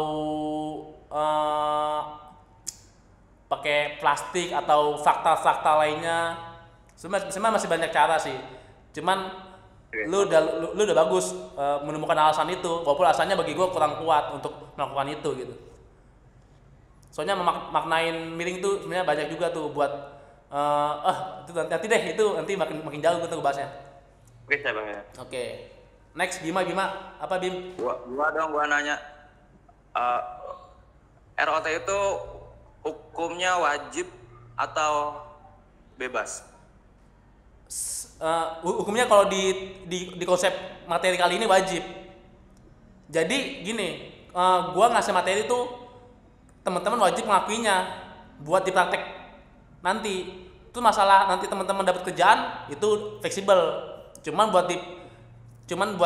pakai plastik atau fakta lainnya. Sebenarnya masih banyak cara sih. Cuman lu udah bagus menemukan alasan itu, walaupun alasannya bagi gua kurang kuat untuk melakukan itu gitu. Soalnya maknain miring tuh sebenarnya banyak juga tuh buat itu nanti makin jauh gitu bahasnya. Oke, saya Bang ya. Oke. Next Bima, apa Bim? Gua nanya. ROT itu hukumnya wajib atau bebas? Hukumnya kalau di konsep materi kali ini wajib. Jadi gini, gua ngasih materi tuh teman-teman wajib mengakuinya buat dipraktek nanti. Itu masalah nanti teman-teman dapat kerjaan itu fleksibel. Cuman buat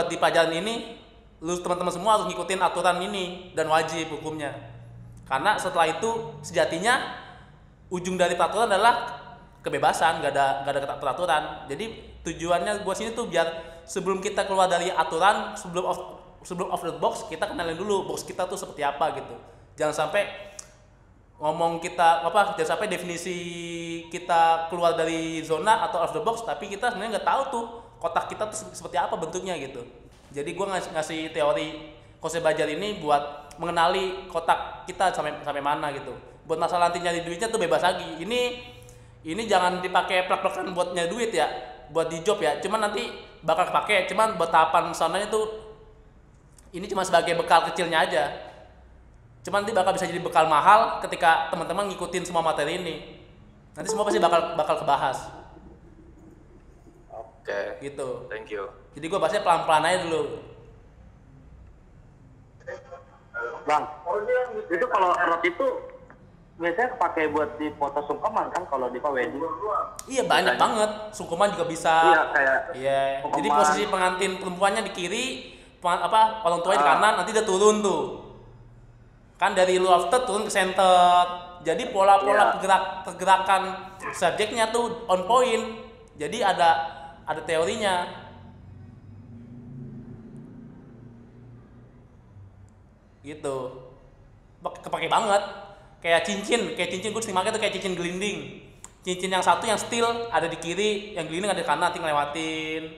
di pelajaran ini lu teman-teman semua harus ngikutin aturan ini dan wajib hukumnya. Karena setelah itu sejatinya ujung dari peraturan adalah kebebasan, gak ada peraturan. Jadi tujuannya gua sini tuh biar sebelum kita keluar dari aturan, sebelum off the box, kita kenalin dulu box kita tuh seperti apa gitu. Jangan sampai jangan sampai definisi kita keluar dari zona atau off the box tapi kita sebenarnya nggak tahu tuh kotak kita tuh seperti apa bentuknya gitu. Jadi gue ngasih teori konsep belajar ini buat mengenali kotak kita sampai mana gitu. Buat masalah nanti nyari duitnya tuh bebas lagi. Ini jangan dipakai plak-plakan buat nyari duit ya, buat di job ya. Cuman nanti bakal kepake. Cuman buat tahapan sananya tuh ini cuma sebagai bekal kecilnya aja. Cuman nanti bakal bisa jadi bekal mahal ketika teman-teman ngikutin semua materi ini. Nanti semua pasti bakal kebahas. Oke. Gitu. Thank you. Jadi gue bahasnya pelan-pelan aja dulu. Bang, itu kalau erot itu biasanya kepake buat di foto sungkeman kan kalau di wedding? Iya banyak banget. Sungkeman juga bisa. Iya kayak. Iya. Jadi posisi pengantin perempuannya di kiri, orang tuanya di kanan, nanti dia turun tuh. Kan dari lofted turun ke center. Jadi pola-pola pergerakan subjeknya tuh on point. Jadi ada teorinya. Gitu. Kepake banget. Kayak cincin gue sering pakai tuh kayak cincin gelinding. Cincin yang satu yang steel ada di kiri, yang gelinding ada di kanan, tinggal lewatin.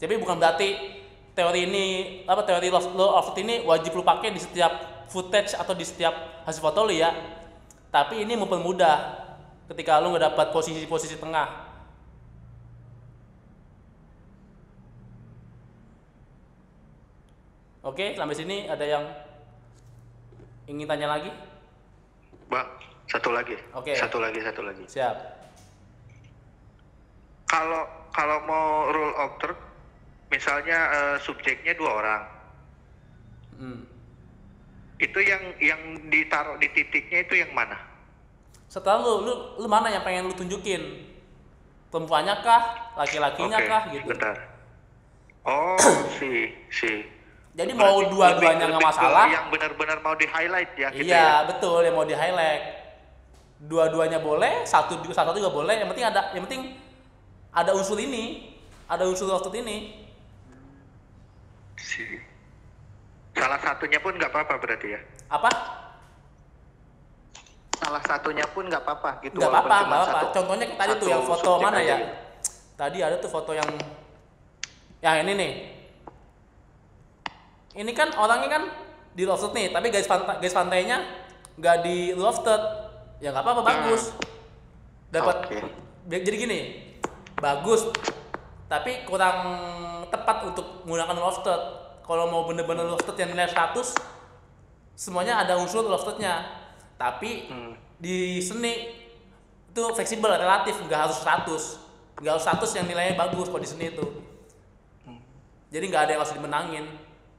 Tapi bukan berarti teori law of ini wajib lu pakai di setiap footage atau di setiap hasil foto lu ya. Tapi ini mempermudah ketika lu nggak dapat posisi tengah. Oke, sampai sini ada yang ingin tanya lagi? Bang, satu lagi. Oke. Satu lagi. Siap. Kalau mau rule of third, misalnya subjeknya 2 orang. Itu yang ditaruh di titiknya itu yang mana? Setelah lu mana yang pengen lu tunjukin? Perempuannya kah? Laki-lakinya kah? Gitu. Bentar. Oh, Jadi mau dua-duanya nggak masalah. Yang benar-benar mau di highlight ya. Gitu iya, ya? betul, yang mau di highlight. Dua-duanya boleh, satu juga boleh. Yang penting ada unsur ini, ada unsur waktu ini. Salah satunya pun nggak apa-apa berarti ya? Apa? Salah satunya pun nggak apa-apa gitu. Nggak apa-apa. Contohnya tadi tuh yang foto mana ya? Gitu. Tadi ada tuh foto yang ini nih. Ini kan orangnya kan di lofted nih, tapi garis pantainya nggak di lofted, ya nggak apa-apa, bagus. Dapat. Jadi gini, bagus, tapi kurang tepat untuk menggunakan lofted. Kalau mau bener-bener lofted yang nilai 100, semuanya ada unsur loftednya. Tapi di seni itu fleksibel, relatif, nggak harus 100. Nggak harus 100 yang nilainya bagus kalau di seni itu. Jadi nggak ada yang harus dimenangin.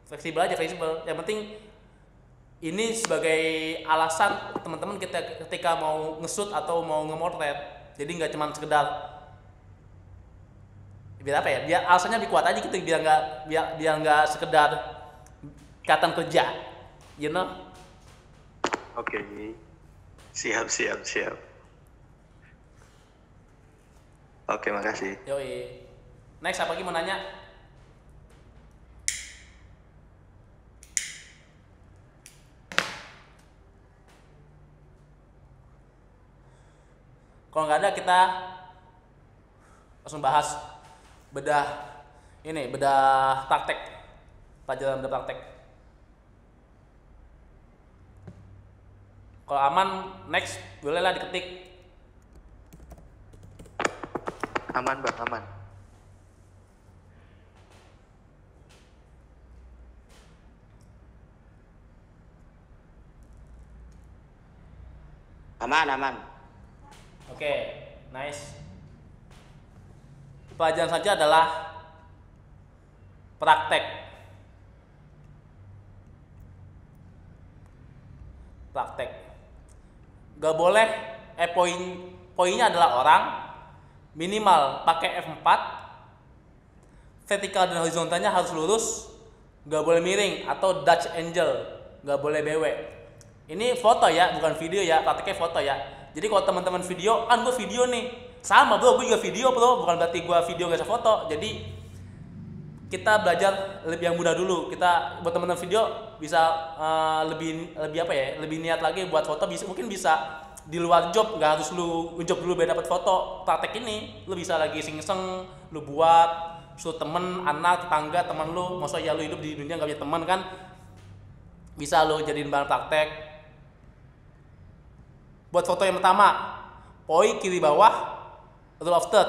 Fleksibel aja, fleksibel. Yang penting ini sebagai alasan teman-teman kita ketika mau nge-shoot atau mau nge-motret. Jadi nggak cuma sekedar biar apa ya? Biar alasannya lebih kuat aja gitu, biar nggak sekedar ikatan kerja, you know? Oke. Siap. Oke, makasih. Yoi. Next, apa lagi mau nanya? Kalau nggak ada, kita langsung bahas bedah praktek, pelajaran bedah praktek. Kalau aman, next bolehlah diketik. Aman Bang, aman. Aman. Oke, nice. Pelajaran saja adalah praktek. Gak boleh, poinnya adalah orang minimal pakai F4, vertikal dan horizontalnya harus lurus, gak boleh miring atau Dutch Angel, gak boleh bewek. Ini foto ya, bukan video ya, prakteknya foto ya. Jadi kalau teman-teman video, kan gue video nih, sama bro, gue juga video bro, bukan berarti gue video gak bisa foto. Jadi kita belajar yang mudah dulu. Kita buat teman-teman video bisa lebih apa ya, lebih niat lagi buat foto. Mungkin bisa di luar job, nggak harus lu job dulu biar dapat foto. Praktek ini lu bisa lagi iseng-iseng, lu buat suruh temen, anak, tetangga, teman lu. Maksudnya lu hidup di dunia nggak punya teman kan, bisa lu jadiin bahan praktek. Buat foto yang pertama, poi kiri bawah, rule of third,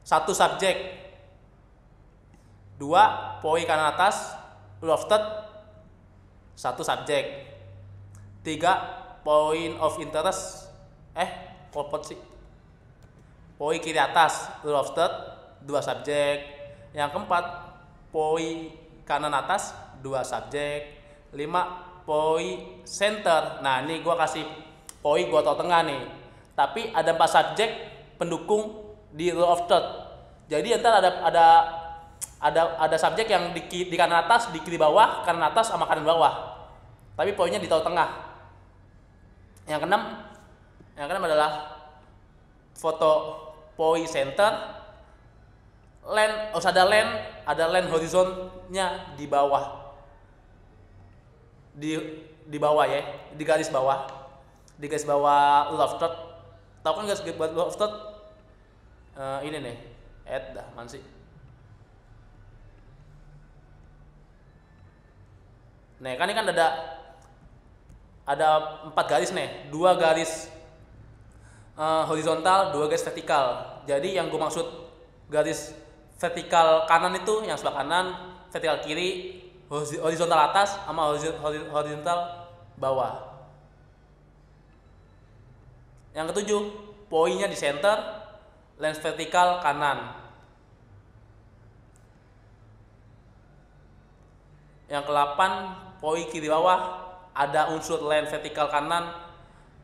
satu subjek. 2 poi kanan atas, rule of third, satu subjek. 3 point of interest, kopot sih. Poi kiri atas, rule of third, 2 subjek. Yang keempat, poi kanan atas, 2 subjek. 5 poi center. Nah ini gua kasih poi gua taruh tengah nih. Tapi ada 4 subjek pendukung di rule of third. Jadi ntar ada subjek yang di kanan atas, di kiri bawah, kanan atas sama kanan bawah. Tapi poinnya di tengah. Yang keenam adalah foto poi center, land, ada land horizonnya di bawah. Di bawah ya, di garis bawah. Di garis bawah rule of third. Tahu kan garis buat rule of third? Ini nih, mana sih? Nah, kan ini kan ada 4 garis nih, 2 garis horizontal, 2 garis vertikal. Jadi yang gue maksud garis vertikal kanan itu yang sebelah kanan, vertikal kiri, horizontal atas sama horizontal bawah. Yang ketujuh, poinnya di center, lens vertikal kanan. Yang ke-8, poi kiri bawah, ada unsur lens vertikal kanan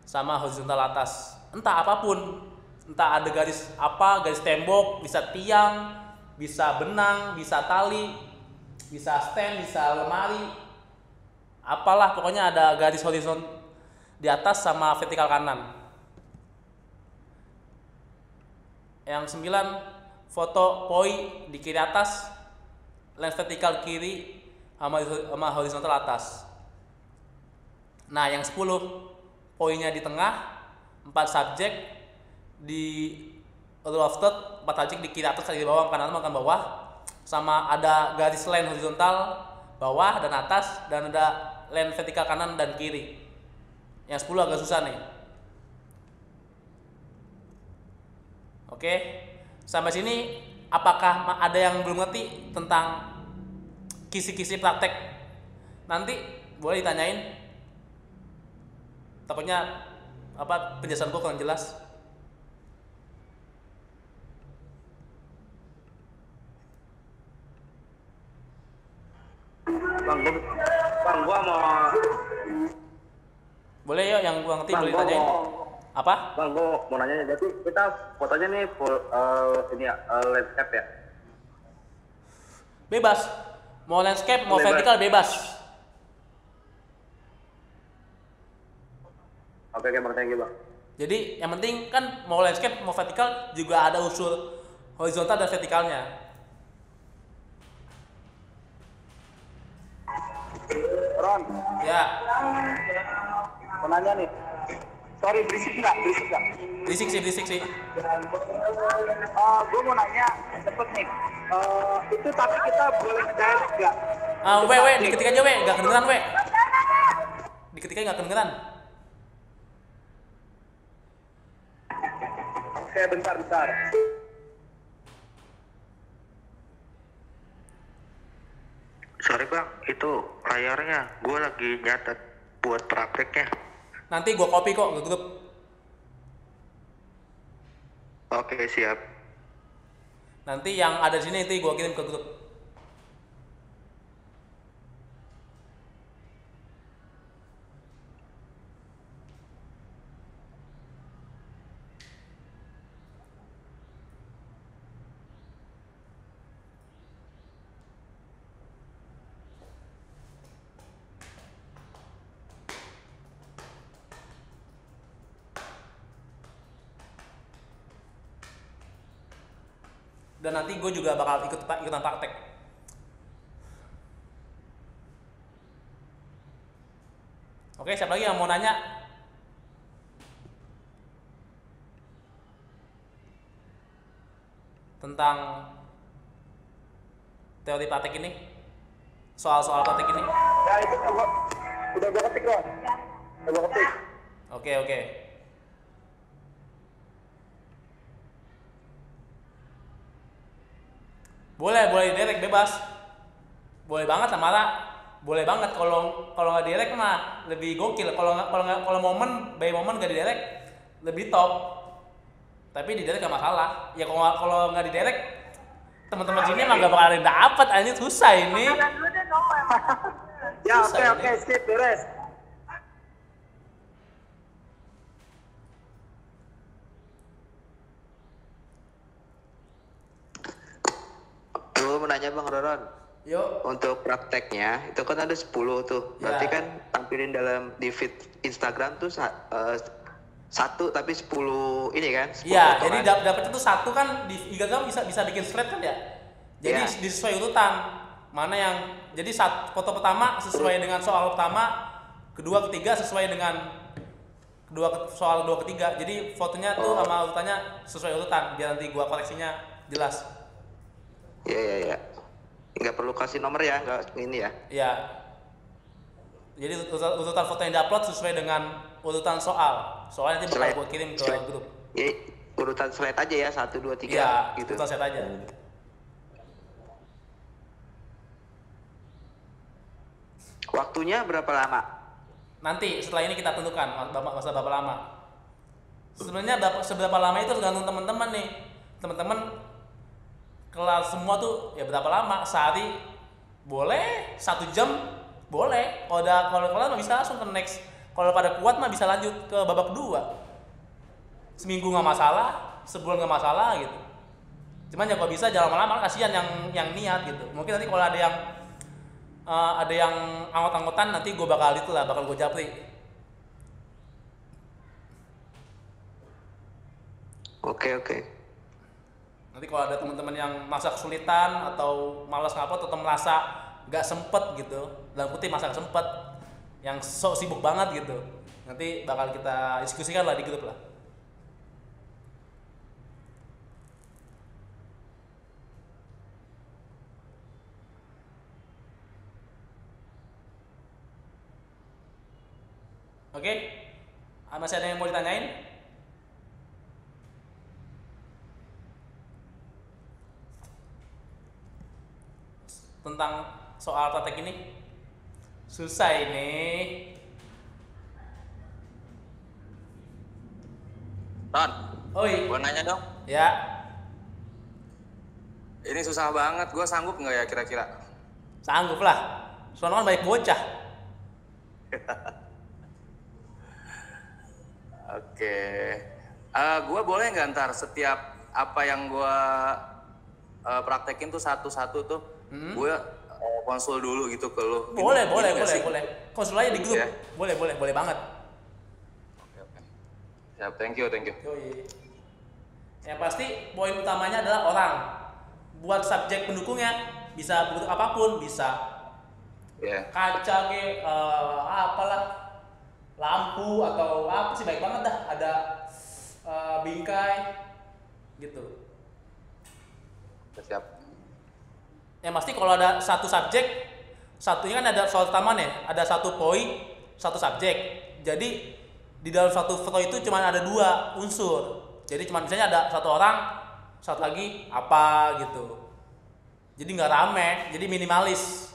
sama horizontal atas. Entah apapun, entah ada garis apa, garis tembok, bisa tiang, bisa benang, bisa tali, bisa stand, bisa lemari, apalah pokoknya ada garis horizon di atas sama vertikal kanan. Yang 9, foto poi di kiri atas, lens vertikal kiri sama horizontal atas. Nah, yang 10, poinnya di tengah, 4 subjek di rule of third, 4 subjek di kiri atas, kiri bawah, kanan bawah, sama ada garis line horizontal bawah dan atas, dan ada line vertikal kanan dan kiri. Yang 10 agak susah nih. Oke, sampai sini apakah ada yang belum ngerti tentang kisi-kisi praktek? Nanti boleh ditanyain. Takutnya penjelasan gue kurang jelas. Bang, gua mau. Boleh yuk, yang gua ngerti boleh tanyain. Apa? Bang, gua mau nanya, jadi kita fotonya nih full ini ya, landscape ya? Bebas. Mau landscape, mau vertikal bebas. Oke, Bang, thank you, Bang. Jadi yang penting kan mau landscape, mau vertikal juga ada unsur horizontal dan vertikalnya. Ron, Ya, mau nanya nih. Sorry, berisik nggak? berisik sih. Gue mau nanya, cepet nih. Itu tapi kita boleh direct nggak? Diketik aja nggak kedengeran Diketik aja nggak kedengeran. Oke, bentar. Sorry bang, itu layarnya gue lagi nyatet buat prakteknya. Nanti gua copy kok ke grup. Oke, siap. Nanti yang ada di sini itu gua kirim ke grup. Dan nanti gue juga bakal ikutan praktek. Oke, siapa lagi yang mau nanya? Tentang teori praktek ini? Soal-soal praktek ini? Ya, itu udah gue ketik, Ron. Udah gue ketik. Oke. Boleh direct bebas. Boleh banget lah malah. Boleh banget kalau nggak direct mah lebih gokil. Kalau momen nggak direct lebih top. Tapi di direct nggak masalah. Ya kalau nggak di direct teman-teman sini mah nggak bakal ada yang dapat. Ini susah ini. Ya, Susah oke, skip beres. Gue mau nanya bang Roron. Yuk. Untuk prakteknya itu kan ada 10 tuh. Berarti kan tampilin di feed Instagram tuh satu tapi 10 ini kan? Iya, jadi dapetnya tuh satu kan di Instagram bisa bikin slide kan ya. Jadi disesuai urutan mana yang jadi foto pertama sesuai dengan soal pertama, kedua ketiga sesuai dengan soal kedua ketiga. Jadi fotonya tuh sama urutannya sesuai urutan biar nanti gua koleksinya jelas. Iya. Nggak perlu kasih nomor ya, nggak ini ya? Iya. Jadi urutan foto yang diupload sesuai dengan urutan soal. Soalnya nanti bakal gua kirim ke grup. Iya, urutan slide aja ya, 1, 2, 3 Iya, gitu. urutan slide aja. Waktunya berapa lama? Nanti setelah ini kita tentukan masa berapa lama. Sebenarnya seberapa lama itu tergantung teman-teman nih. Teman-teman kelar semua tuh ya berapa lama? Sehari boleh, 1 jam boleh. Kalau kelar mah bisa langsung ke next. Kalau pada kuat mah bisa lanjut ke babak kedua. Seminggu nggak masalah, sebulan nggak masalah gitu. Cuman ya kalau bisa jangan lama-lama, kasihan yang niat gitu. Mungkin nanti kalau ada yang anggot-anggotan nanti gue bakal gue japri. Oke. Nanti kalau ada teman-teman yang merasa kesulitan atau malas ngupload atau merasa nggak sempet gitu, dalam kutip masa nggak sempet, yang sok sibuk banget gitu, nanti bakal kita diskusikan lah di grup lah. Oke? Masih ada yang mau ditanyain? Tentang soal praktek ini? Susah ini. Ron, Oi. gua nanya dong. Ya. Ini susah banget, gua sanggup nggak ya kira-kira? Sanggup lah. Soalnya kan banyak bocah. Oke. Gua boleh nggak ntar setiap apa yang gua praktekin tuh satu-satu tuh, gua konsul dulu gitu ke lu. Boleh. Konsul aja di grup. Ya? Boleh banget. Oke. Siap, thank you. Yoi. Yang pasti poin utamanya adalah orang. Buat subjek pendukungnya bisa bentuk apapun, bisa kaca apalah, lampu atau apa sih, baik banget dah, ada bingkai gitu. Siap. Yang pasti kalau ada satu subjek, satunya kan ada soal utama nih, ada satu poin, satu subjek. Jadi di dalam satu foto itu cuma ada 2 unsur. Jadi cuma misalnya ada satu orang, satu lagi apa gitu. Jadi nggak rame, jadi minimalis.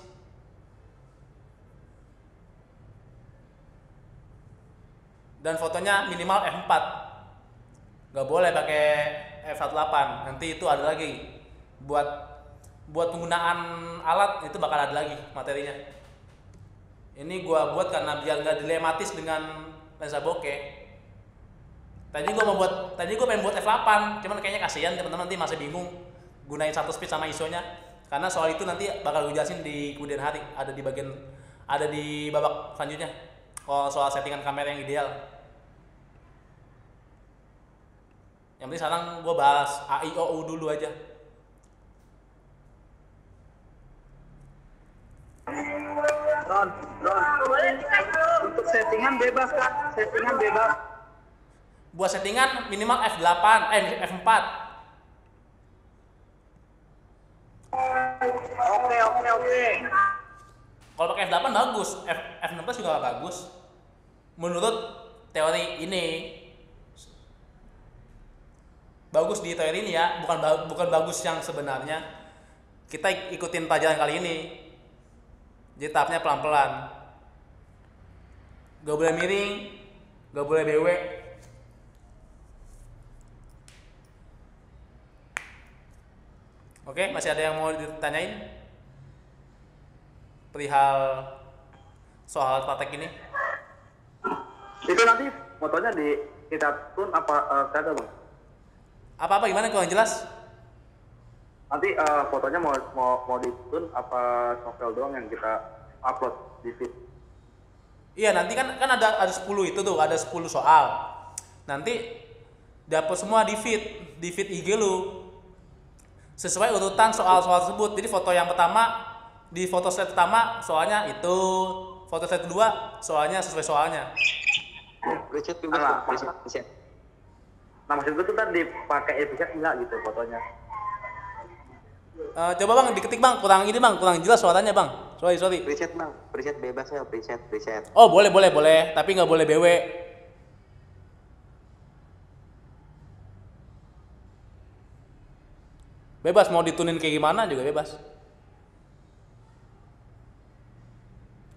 Dan fotonya minimal f4. Nggak boleh pakai f18. Nanti itu ada lagi. Buat penggunaan alat itu bakal ada lagi materinya. Ini gua buat karena biar nggak dilematis dengan lensa bokeh. Tadi gua pengen buat f8, cuman kayaknya kasihan teman-teman nanti masih bingung gunain satu speed sama ISO-nya. Karena soal itu nanti bakal gue jelasin di kemudian hari, ada di babak selanjutnya. Kalau soal settingan kamera yang ideal. Yang penting sekarang gue bahas AIOU dulu aja. Ron, untuk settingan bebas kan? Settingan bebas. Buat settingan minimal F4. Oke. Kalau pakai F8 bagus, F16 juga bagus. Menurut teori ini. Bagus di teori ini ya, bukan bagus yang sebenarnya. Kita ikutin pelajaran kali ini. Jadi tahapnya pelan-pelan. Gak boleh miring, gak boleh BW. Oke, masih ada yang mau ditanyain? Perihal soal praktek ini? Itu nanti fotonya kita tune apa kagak bang? Apa gimana kurang jelas? Nanti fotonya mau ditune apa novel doang yang kita upload di feed? Iya, nanti kan ada 10 itu tuh, ada 10 soal. Nanti dapat semua di feed IG lu. Sesuai urutan soal-soal tersebut. Jadi foto yang pertama, di foto slide pertama soalnya itu, foto slide kedua soalnya sesuai soalnya. Preset. Nah maksud gue tuh kan dipakai episode enggak gitu fotonya? Coba bang, diketik bang, kurang jelas suaranya bang. Sorry. Preset bang, preset bebas ya, preset. Oh boleh, tapi nggak boleh BW. Bebas mau ditunin kayak gimana juga bebas.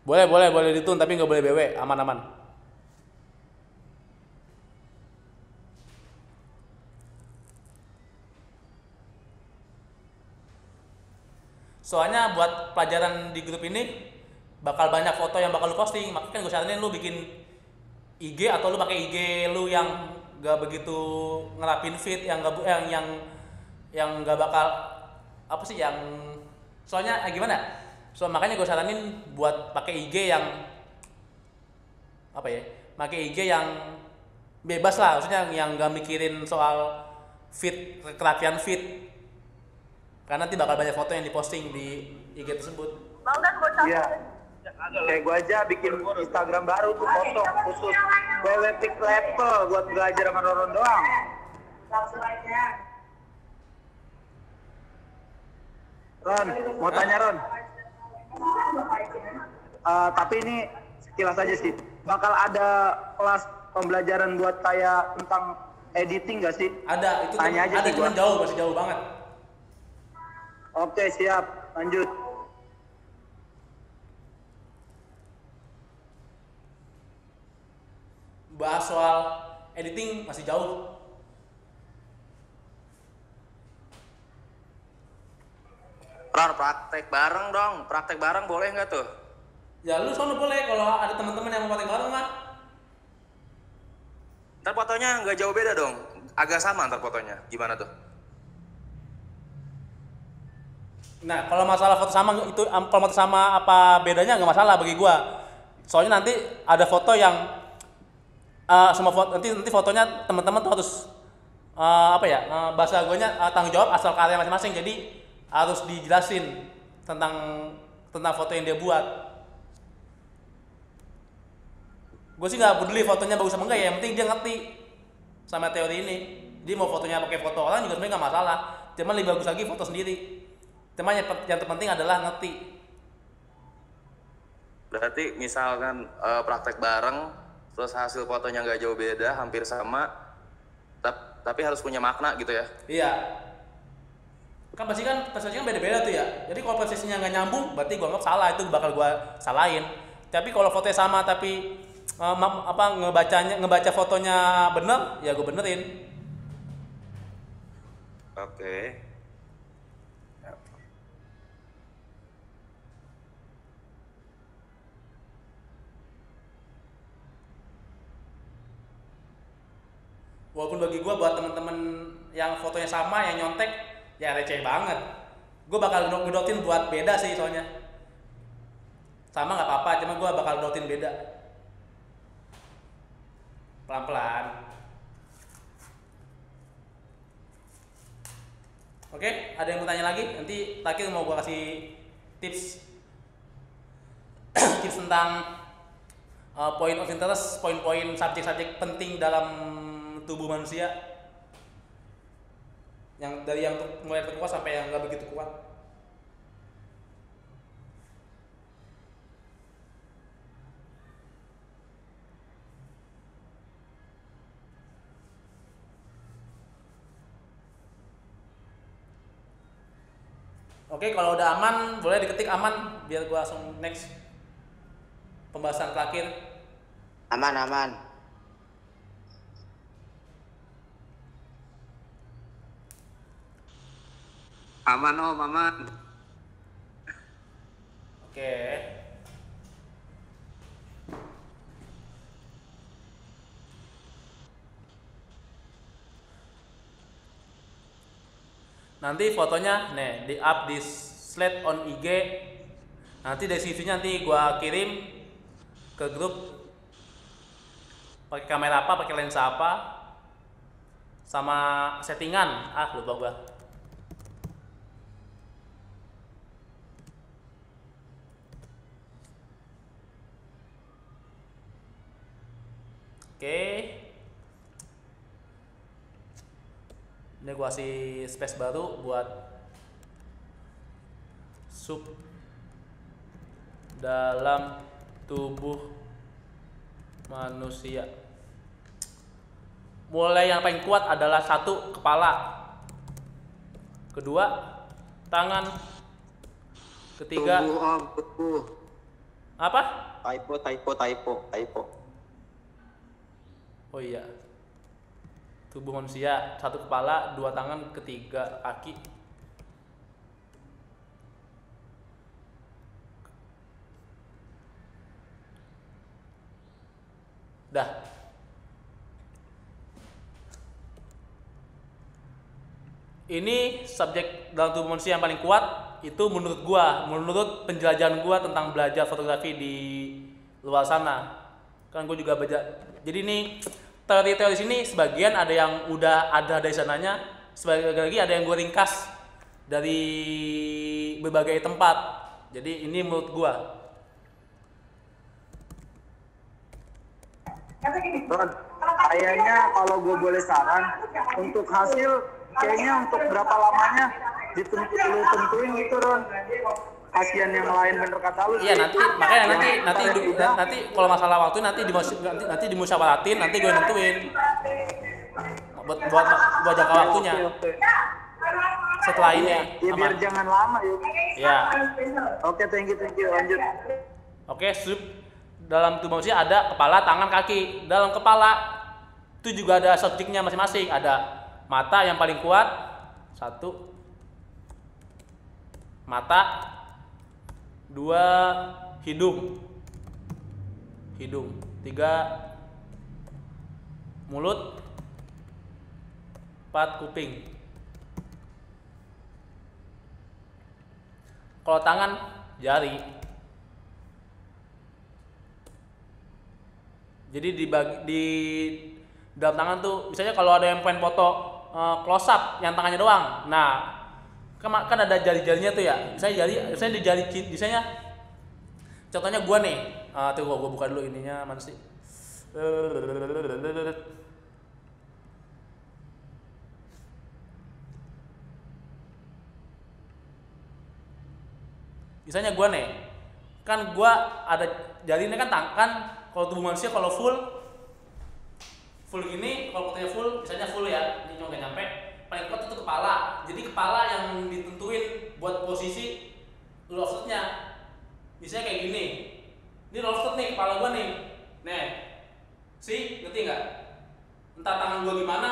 Boleh ditun tapi nggak boleh BW, aman. Soalnya buat pelajaran di grup ini bakal banyak foto yang bakal lu posting, makanya kan gue saranin lu bikin IG atau lu pakai IG lu yang gak begitu ngerapin feed, yang gak bakal apa sih yang soalnya gimana? So makanya gue saranin buat pakai IG yang apa ya? Pakai IG yang bebas lah, maksudnya yang gak mikirin soal feed, kerapian feed. Karena nanti bakal banyak foto yang diposting di IG tersebut. Iya. Kayak gue aja bikin Instagram baru tuh foto khusus WWPIC level buat belajar sama Roron doang. Ron, mau tanya Ron. Tapi ini sekilas aja sih. bakal ada kelas pembelajaran buat kayak tentang editing nggak sih? Ada, itu Tanya aja ada sih cuma gua. jauh, masih jauh banget. Oke, siap. Lanjut. Bahas soal editing masih jauh. Ron, praktek bareng dong. Praktek bareng boleh nggak tuh? Ya lu soalnya boleh kalau ada teman-teman yang mau praktek bareng mah. Ntar fotonya nggak jauh beda dong. Agak sama ntar fotonya. Gimana tuh? Nah, kalau masalah foto sama itu, kalau foto sama apa bedanya nggak masalah bagi gua. Soalnya nanti ada foto yang semua foto nanti fotonya teman-teman tuh harus bahasa guanya tanggung jawab asal karya masing-masing. Jadi harus dijelasin tentang foto yang dia buat. Gue sih nggak peduli fotonya bagus apa enggak ya, yang penting dia ngerti sama teori ini. Dia mau fotonya pakai foto orang juga sebenarnya nggak masalah. Cuman lebih bagus lagi foto sendiri. Cuman yang terpenting adalah ngerti. Berarti misalkan praktek bareng, terus hasil fotonya nggak jauh beda, hampir sama, tapi harus punya makna gitu ya? Iya. Kan pasti kan beda-beda tuh ya. Jadi kalau prosesnya nggak nyambung, berarti gua anggap salah, itu bakal gua salahin. Tapi kalau fotonya sama tapi ngebaca fotonya bener, ya gua benerin. Oke. Walaupun bagi gua buat temen-temen yang fotonya sama, yang nyontek, ya receh banget. Gue bakal gedotin buat beda sih soalnya. Sama nggak apa-apa, cuma gue bakal gedotin beda. Pelan-pelan. Oke, ada yang mau tanya lagi? Nanti terakhir mau gue kasih tips tips tentang point of interest, poin-poin subjek-subjek penting dalam tubuh manusia. Yang dari yang mulai terkuat sampai yang nggak begitu kuat. Oke, kalau udah aman, boleh diketik aman biar gua langsung next pembahasan terakhir. Aman, aman. Aman Om, aman. Oke. Nanti fotonya nih di up di slide on IG. Nanti dari CV-nya nanti gua kirim ke grup. Pakai kamera apa, pakai lensa apa, sama settingan. Lupa gua. Oke. Ini gua kasih space baru buat sub dalam tubuh manusia. Mulai yang paling kuat adalah 1, kepala. 2, tangan. 3, Tubuh Om, tubuh. apa? Typo. Oh iya. Tubuh manusia, 1 kepala, 2 tangan, 3 kaki. Dah. Ini subjek dalam tubuh manusia yang paling kuat itu menurut gua, menurut penjelajahan gua tentang belajar fotografi di luar sana. Kan gua juga baca. Jadi ini teori-teori sini sebagian ada yang udah ada dari sananya, sebagian lagi ada yang gue ringkas dari berbagai tempat. Jadi ini menurut gue. Ron, kayaknya kalau gue boleh saran, untuk hasil kayaknya untuk berapa lamanya lu tentuin gitu Ron. kasihan yang lain bener kata lu. Iya nanti makanya nanti kalau masalah waktu nanti dimusyawaratin, nanti gue nentuin buat jangka waktunya. Setelah ini ya biar jangan lama yuk. Ya. Oke, thank you lanjut. Oke, dalam tubuh manusia ada kepala, tangan, kaki. Dalam kepala itu juga ada subjeknya masing-masing. Ada mata yang paling kuat, 1. Mata. 2. Hidung. 3. Mulut. 4. Kuping. Kalau tangan, jari. Jadi di dalam tangan tuh, misalnya kalau ada yang pengen foto close up yang tangannya doang, nah kan ada jari-jarinya tuh ya. Misalnya di jari, misalnya contohnya gua nih, tuh gua buka dulu ininya mana sih? Misalnya gue nih, kan gue ada jarinya kan tangan, kalau tubuh manusia kalau full gini, kalau fotonya full, misalnya full ya, ini cuma gak nyampe, paling kuat itu kepala. Jadi kepala yang ditentuin buat posisi roll offset-nya. Misalnya kayak gini, ini roll offset nih kepala gue nih, nih, ngerti nggak? Entah tangan gue gimana,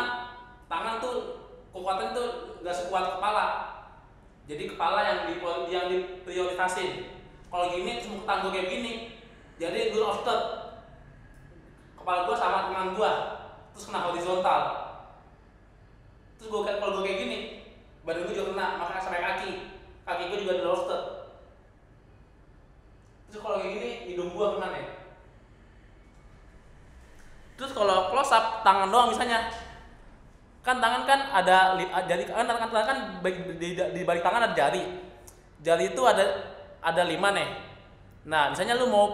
tangan tuh kekuatan tuh nggak sekuat kepala. Jadi kepala yang diprioritasin. Kalau gini terus tangan gue kayak gini, jadi gue offset. Kepala gue sama tangan gue, terus kena horizontal. Terus kalau gue kayak gini, badan gue juga kena, makanya sampai kaki gue juga di offset. Terus kalau kayak gini, hidung gue kena nih. Terus kalau close up tangan doang misalnya. Kan tangan kan ada jari, kan di balik tangan ada jari. Jari itu ada 5 nih. Nah, misalnya lu mau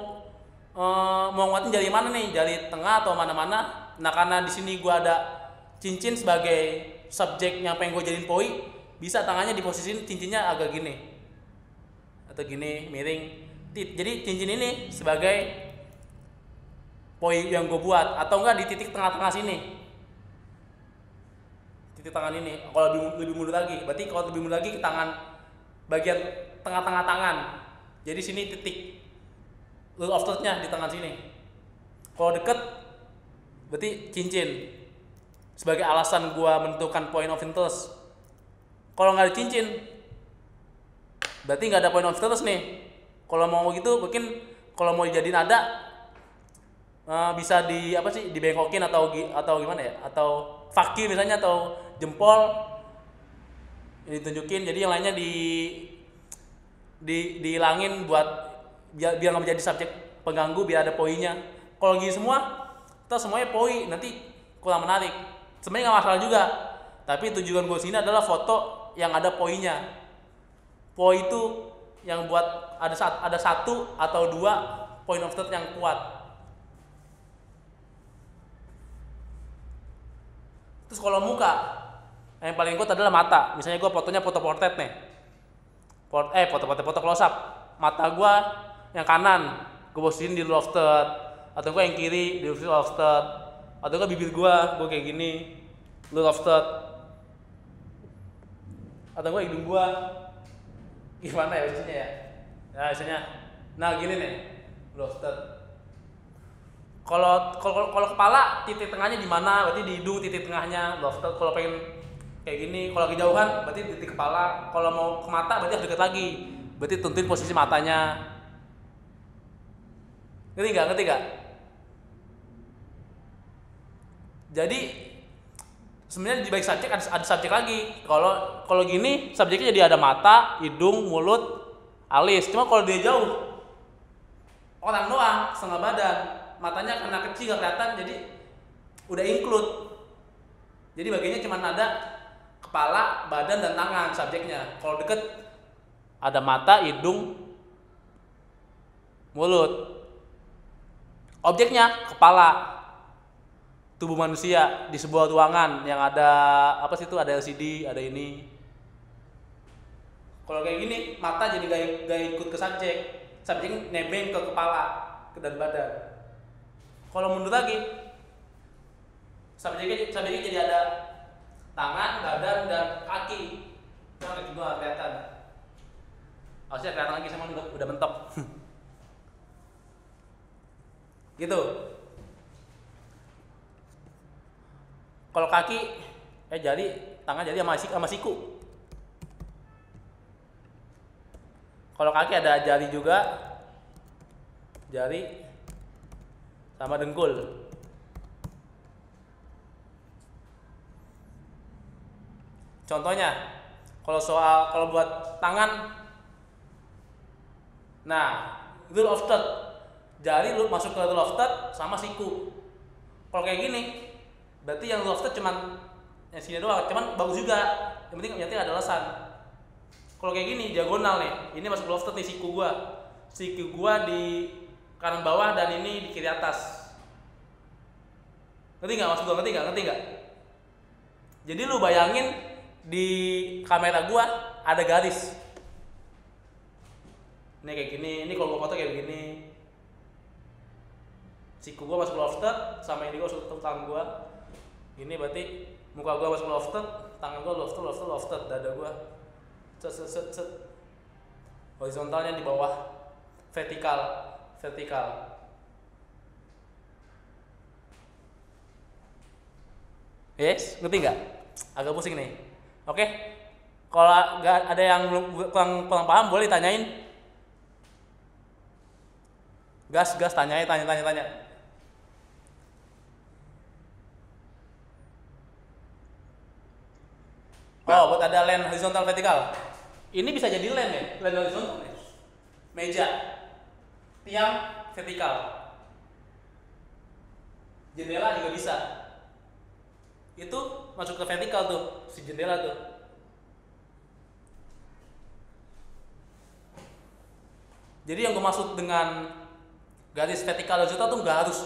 nguatin jari mana nih? Jari tengah atau mana-mana. Nah, karena di sini gua ada cincin sebagai subjek yang pengen gua jadiin poi, bisa tangannya diposisiin cincinnya agak gini. Atau gini, miring. Jadi cincin ini sebagai poi yang gua buat, atau enggak di titik tengah-tengah sini. Tangan ini, kalau lebih mundur lagi, berarti kalau lebih mundur lagi ke tangan bagian tengah-tengah tangan. Jadi sini titik roll offset-nya di tangan sini. Kalau deket, berarti cincin sebagai alasan gua menentukan point of interest. Kalau nggak ada cincin, berarti nggak ada point of interest nih. Kalau mau gitu, mungkin kalau mau dijadiin ada, bisa dibengkokin atau gimana ya? Atau fakir misalnya, atau jempol ini tunjukin, jadi yang lainnya dihilangin buat biar nggak menjadi subjek pengganggu, biar ada poinnya. Kalau gini semua, kita semuanya poi, nanti kurang menarik. Sebenarnya nggak masalah juga, tapi tujuan gue sini adalah foto yang ada poinnya. Poi itu yang buat ada 1 atau 2 point of interest yang kuat. Terus kalau muka, yang paling kuat adalah mata. Misalnya gue fotonya foto portrait nih. Foto close up. Mata gue yang kanan, gue posisiin di lofted. Atau gue yang kiri di lofted. Atau gue bibir gue kayak gini, lofted. Atau gue hidung gue, gimana ya posisinya ya? Nah misalnya, gini nih, lofted. Kalau kepala titik tengahnya di mana? Berarti di hidung titik tengahnya lofted. Kalau pengen kayak gini, kalau kejauhan berarti titik kepala. Kalau mau ke mata berarti harus dekat lagi. Berarti tentuin posisi matanya. Ngerti nggak? Jadi sebenarnya di balik subjek ada subjek lagi. Kalau gini subjeknya jadi ada mata, hidung, mulut, alis. Cuma kalau dia jauh, orang doang setengah badan. Matanya karena kecil gak kelihatan, jadi udah include. Jadi bagiannya cuma ada kepala, badan, dan tangan subjeknya. Kalau deket ada mata, hidung, mulut. Objeknya kepala, tubuh manusia di sebuah ruangan yang ada ada LCD, ada ini. Kalau kayak gini mata jadi gak ikut ke subjek nebeng ke kepala ke dan badan. Kalau mundur lagi subjeknya jadi ada tangan, badan, dan kaki. Cuma kaki gua kelihatan. Harusnya kelihatan lagi sama udah mentok. Gitu. Kalau kaki jari, tangan jadi sama siku. Kalau kaki ada jari juga, jari sama dengkul. Contohnya, kalau buat tangan, nah rule of third, jari lu masuk ke rule of third sama siku. Kalau kayak gini, berarti yang rule of third cuman yang sini doang, cuman bagus juga. Yang penting ada alasan. Kalau kayak gini diagonal nih, ini masuk rule of third nih siku gua di kanan bawah dan ini di kiri atas. Ngerti nggak maksud gua? Ngerti nggak? Jadi lu bayangin di kamera gua ada garis. Ini kayak gini, ini kalau gua foto kayak begini. Siku gua masuk lofted sama ini gua masuk tangan gua. Ini berarti muka gua masuk lofted, tangan gua lofted, dada gua set. Horizontalnya di bawah, vertikal. Yes, ngerti nggak? Agak pusing nih. Oke, kalau nggak ada yang kurang paham boleh ditanyain. Gas, tanya. Oh, buat ada line horizontal vertikal. Ini bisa jadi line ya, line horizontal ya. Meja, tiang vertikal. Jendela juga bisa. Itu masuk ke vertikal tuh, si jendela tuh. Jadi yang gue maksud dengan garis vertikal horizontal tuh nggak harus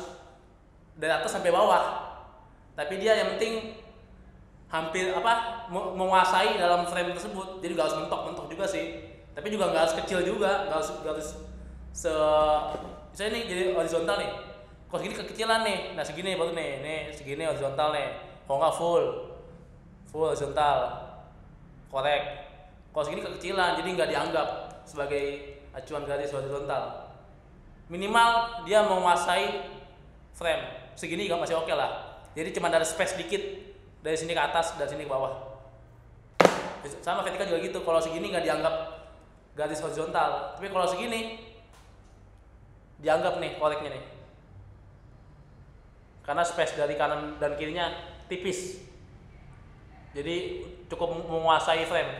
dari atas sampai bawah, tapi dia yang penting hampir menguasai dalam frame tersebut. Jadi nggak harus mentok juga sih, tapi juga nggak harus kecil juga, nggak harus misalnya nih jadi horizontal nih, kok segini kekecilan nih, nah segini baru nih segini horizontal nih. Kalau nggak full horizontal, korek. Kalau segini kekecilan, jadi nggak dianggap sebagai acuan garis horizontal. Minimal dia menguasai frame segini masih oke lah. Jadi cuma ada space dikit dari sini ke atas, dari sini ke bawah. Sama vertikal juga gitu. Kalau segini nggak dianggap garis horizontal, tapi kalau segini dianggap nih koreknya nih, karena space dari kanan dan kirinya tipis, jadi cukup menguasai frame.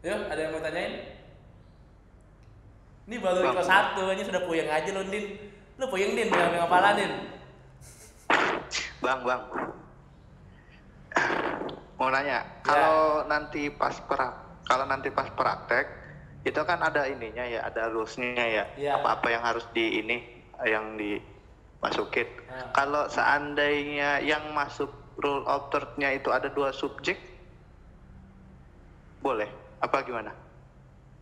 Yuk, ada yang mau tanyain? Ini baru kelas 1, ini sudah puyeng aja lu, Din. Lu puyeng, Din, jangan ngapalan, Din. Bang. Mau nanya, kalau nanti pas praktek itu kan ada ininya ya, ada rules-nya ya. Apa-apa yang harus yang dimasukin. Kalau seandainya yang masuk rule of third-nya itu ada 2 subjek, boleh? Apa gimana?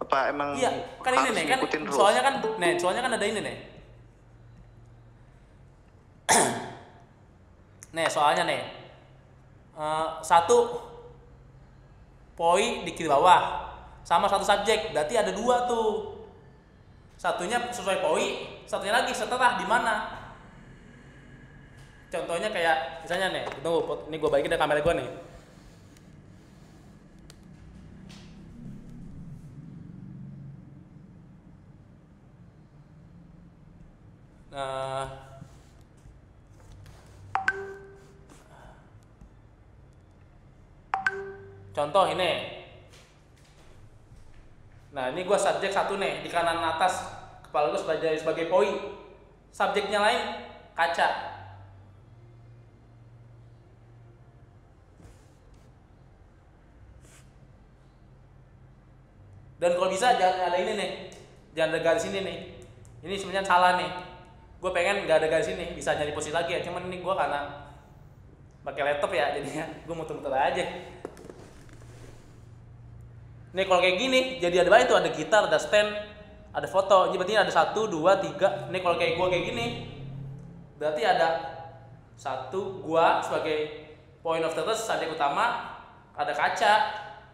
Apa emang kan harus ini nih, kan ngikutin rules? soalnya kan ada ini nih. Nih, soalnya nih. 1 poi di kiri bawah sama 1 subjek, berarti ada 2 tuh. Satunya sesuai poi, satunya lagi setelah di mana. Contohnya kayak misalnya nih, tunggu, ini gue balikin dari kamera gue nih. Contoh ini. Nah, ini gue subjek 1 nih, di kanan atas kepala gue sebagai poi. Subjeknya lain kaca. Dan kalau bisa jangan ada ini nih, jangan ada garis ini nih. Ini sebenarnya salah nih. Gue pengen nggak ada garis ini, bisa nyari posisi lagi ya. Cuman ini gue karena pakai laptop ya, jadinya gue muter-muter aja. Nih kalau kayak gini, jadi ada banyak tuh, ada gitar, ada stand, ada foto. Jadi berarti ada 1, 2, 3. Nih kalau kayak gue kayak gini, berarti ada 1, gua sebagai point of focus, subjek utama, ada kaca,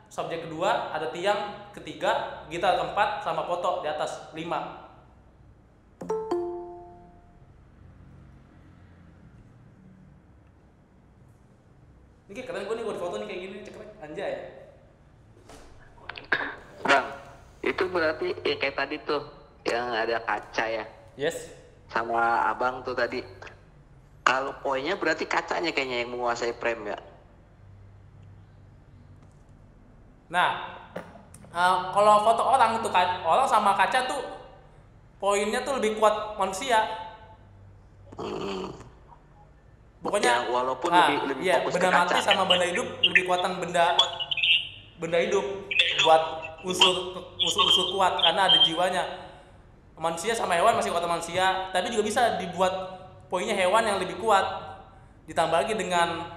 subjek kedua, ada tiang, ketiga, gitar keempat, sama foto di atas 5. Ini kayak keren gue nih, gue di foto nih kayak gini, cek anjay. Bang, itu berarti kayak tadi tuh yang ada kaca ya. Yes. Sama abang tuh tadi. Kalau poinnya berarti kacanya kayaknya yang menguasai frame ya. Nah, kalau foto orang tuh, orang sama kaca tuh poinnya tuh lebih kuat manusia. Pokoknya ya, walaupun lebih iya, fokus benda ke mati kaca. sama benda hidup lebih kuatan benda hidup buat unsur kuat karena ada jiwanya. Manusia sama hewan masih kuatan manusia, tapi juga bisa dibuat poinnya hewan yang lebih kuat. Ditambah lagi dengan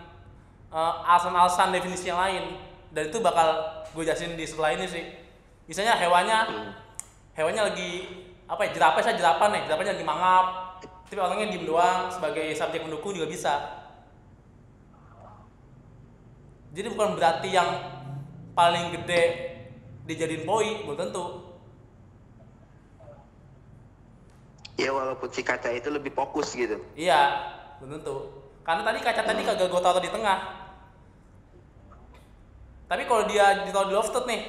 alasan-alasan definisi yang lain. Dan itu bakal gue jelasin di setelah ini sih. Misalnya hewannya lagi apa ya, jerapahnya lagi mangap, tapi orangnya diem doang, sebagai subjek pendukung juga bisa. Jadi bukan berarti yang paling gede dijadiin poi, belum tentu. Ya walaupun si kaca itu lebih fokus gitu. Iya, belum tentu. Karena tadi kaca tadi kagak gue taruh di tengah. Tapi kalau dia ditaruh di lofted nih,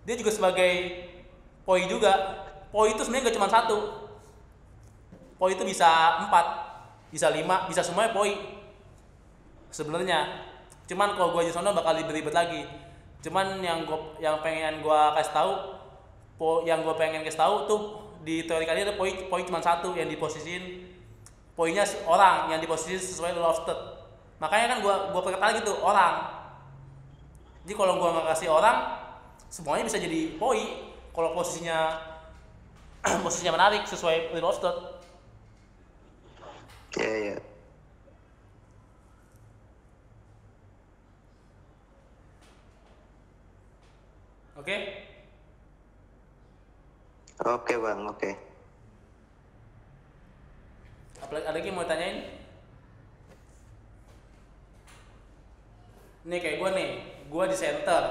dia juga sebagai poi juga. Poi itu sebenarnya gak cuma 1. Poi itu bisa 4, bisa 5, bisa semuanya poi. Sebenarnya. Cuman kalau gue aja sono bakal ribet lagi. Cuman yang pengen gue kasih tahu, tuh di teori kali ada poi cuma 1 yang diposisiin. Poinnya orang yang diposisiin sesuai lofted. Makanya kan gue perkata gitu, orang. Jadi kalau gue nggak kasih orang, semuanya bisa jadi poi. Kalau posisinya menarik sesuai lofted. Iya. Oke? Oke bang, oke. Ada lagi mau tanyain? Nih kayak gue di center.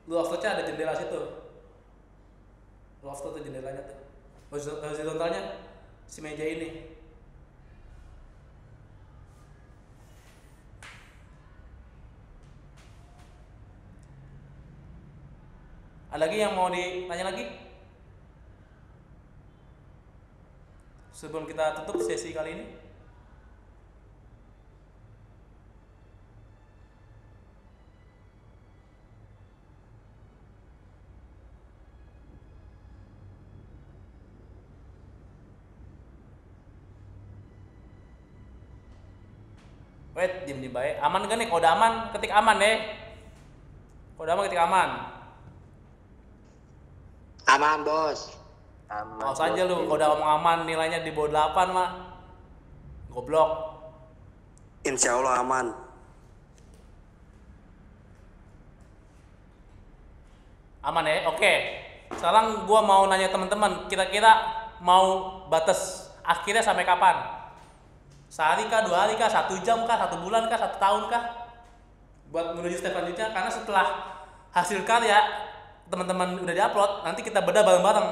Loftednya ada jendela situ. Lofted tuh jendelanya tuh. Horizontalnya si meja ini. Ada lagi yang mau ditanya lagi? Sebelum kita tutup sesi kali ini. Wait, diem baik. Aman kan nih? Kode aman, ketik aman deh. Kode aman, ketik aman. Aman, bos. Aman. Mau saja lu, kode ngomong aman nilainya di bawah 8 mah. Goblok. Insya Allah aman. Aman ya? Oke. Sekarang gua mau nanya teman-teman, kira-kira mau batas akhirnya sampai kapan? Sehari kah, 2 hari kah, 1 jam kah, 1 bulan kah, 1 tahun kah? Buat menuju step selanjutnya, karena setelah hasil karya teman-teman udah diupload, nanti kita bedah bareng-bareng.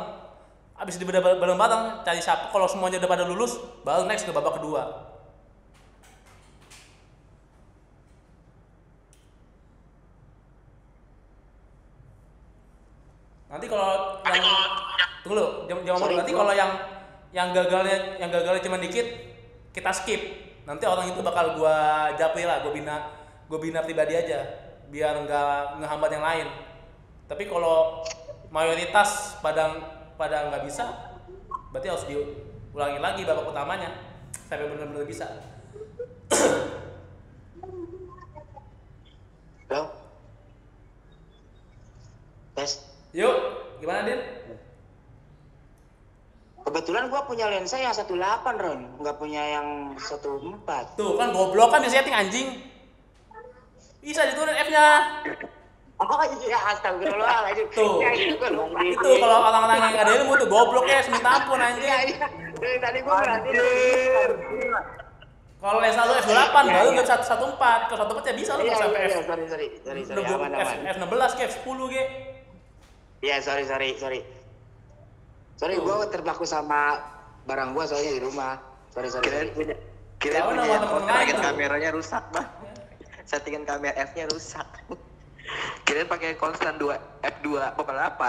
Abis dibedah bareng-bareng, cari siapa, kalau semuanya udah pada lulus, baru next ke babak kedua. Nanti kalau tunggu dulu, jangan ngomong. Nanti kalau yang gagalnya cuma dikit, kita skip. Nanti orang itu bakal gua japri lah, gua bina pribadi aja, biar nggak ngehambat yang lain. Tapi kalau mayoritas pada nggak bisa, berarti harus diulangi lagi babak utamanya sampai benar-benar bisa. Halo? Tes. Yuk, gimana Din? Kebetulan gua punya lensa yang 18 Ron, nggak punya yang 14. Tuh kan goblok kan bisa setting anjing. Bisa diturunin F-nya. Oh iya, astagfirullahaladzim. Tuh. Ya, Itu kalau orang-orang yang nggak ada ilmu tuh goblok ya, minta ampun anjing. Dari tadi gue berarti. Kalau lensa lu F28 baru nggak 114. Kalau 114 ya bisa lu nggak sampai F. Sorry. F16 ke F10 ge. Iya, sorry. Sorry, gue terpaku sama barang gue soalnya di rumah. Sorry. Kirain Tahu punya nama temen lain tuh. kameranya rusak, Bang. Settingan kamera F-nya rusak. Kirain pakai konstan F2,8.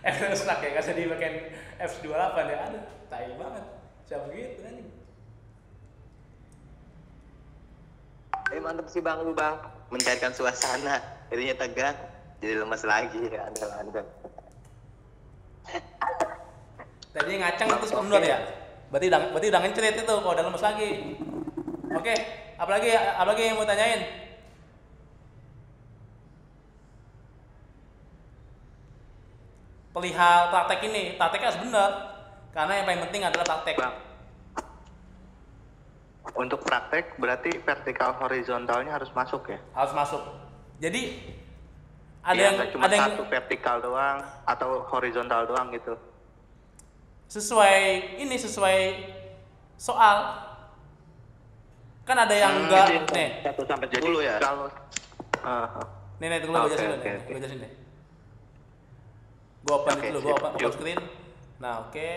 F rusak ya, kasih dipakai F28 ya. Aduh, tai banget. Siapa gitu anjing. Mantep sih Bang lu, Bang. Mencairkan suasana. Jadinya tegang, jadi lemas lagi. Andal. Tadi ngaceng terus kendor ya. Berarti udah ngencret itu kalau udah lemes lagi. Oke, apalagi yang mau tanyain? Perihal praktek ini, prakteknya harus benar. Karena yang paling penting adalah praktek. Bang. Untuk praktek berarti vertikal horizontalnya harus masuk ya? Harus masuk. Jadi nggak cuma satu vertikal doang atau horizontal doang gitu. Sesuai soal. Kan ada yang enggak nih. 1 sampai 10 ya. Kalau nih tunggu gue jelasin deh. Gue jelasin deh. Gue open dulu, gue open screen. Nah, oke.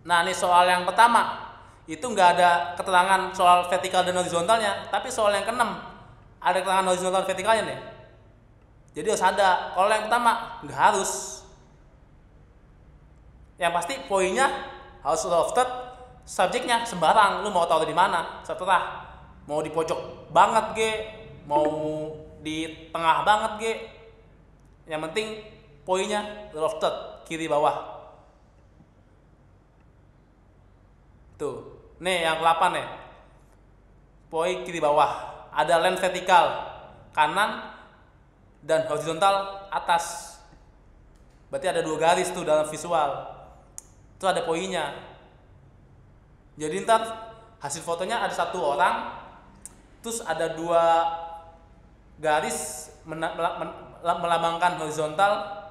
Nah, ini soal yang pertama. Itu nggak ada keterangan soal vertikal dan horizontalnya, tapi soal yang ke-6 ada keterangan horizontal dan vertikalnya nih. Jadi harus ada. Kalau yang pertama nggak harus. Yang pasti poinnya harus lofted, subjeknya sembarang. Lu mau taruh di mana? Setelah mau di pojok banget ge, mau di tengah banget ge. Yang penting poinnya lofted, kiri bawah. Tuh. Nih yang ke-8 nih. Poin kiri bawah. Ada line vertikal kanan dan horizontal atas. Berarti ada 2 garis tuh dalam visual. Itu ada poinnya. Jadi ntar hasil fotonya ada 1 orang, terus ada 2 garis melambangkan horizontal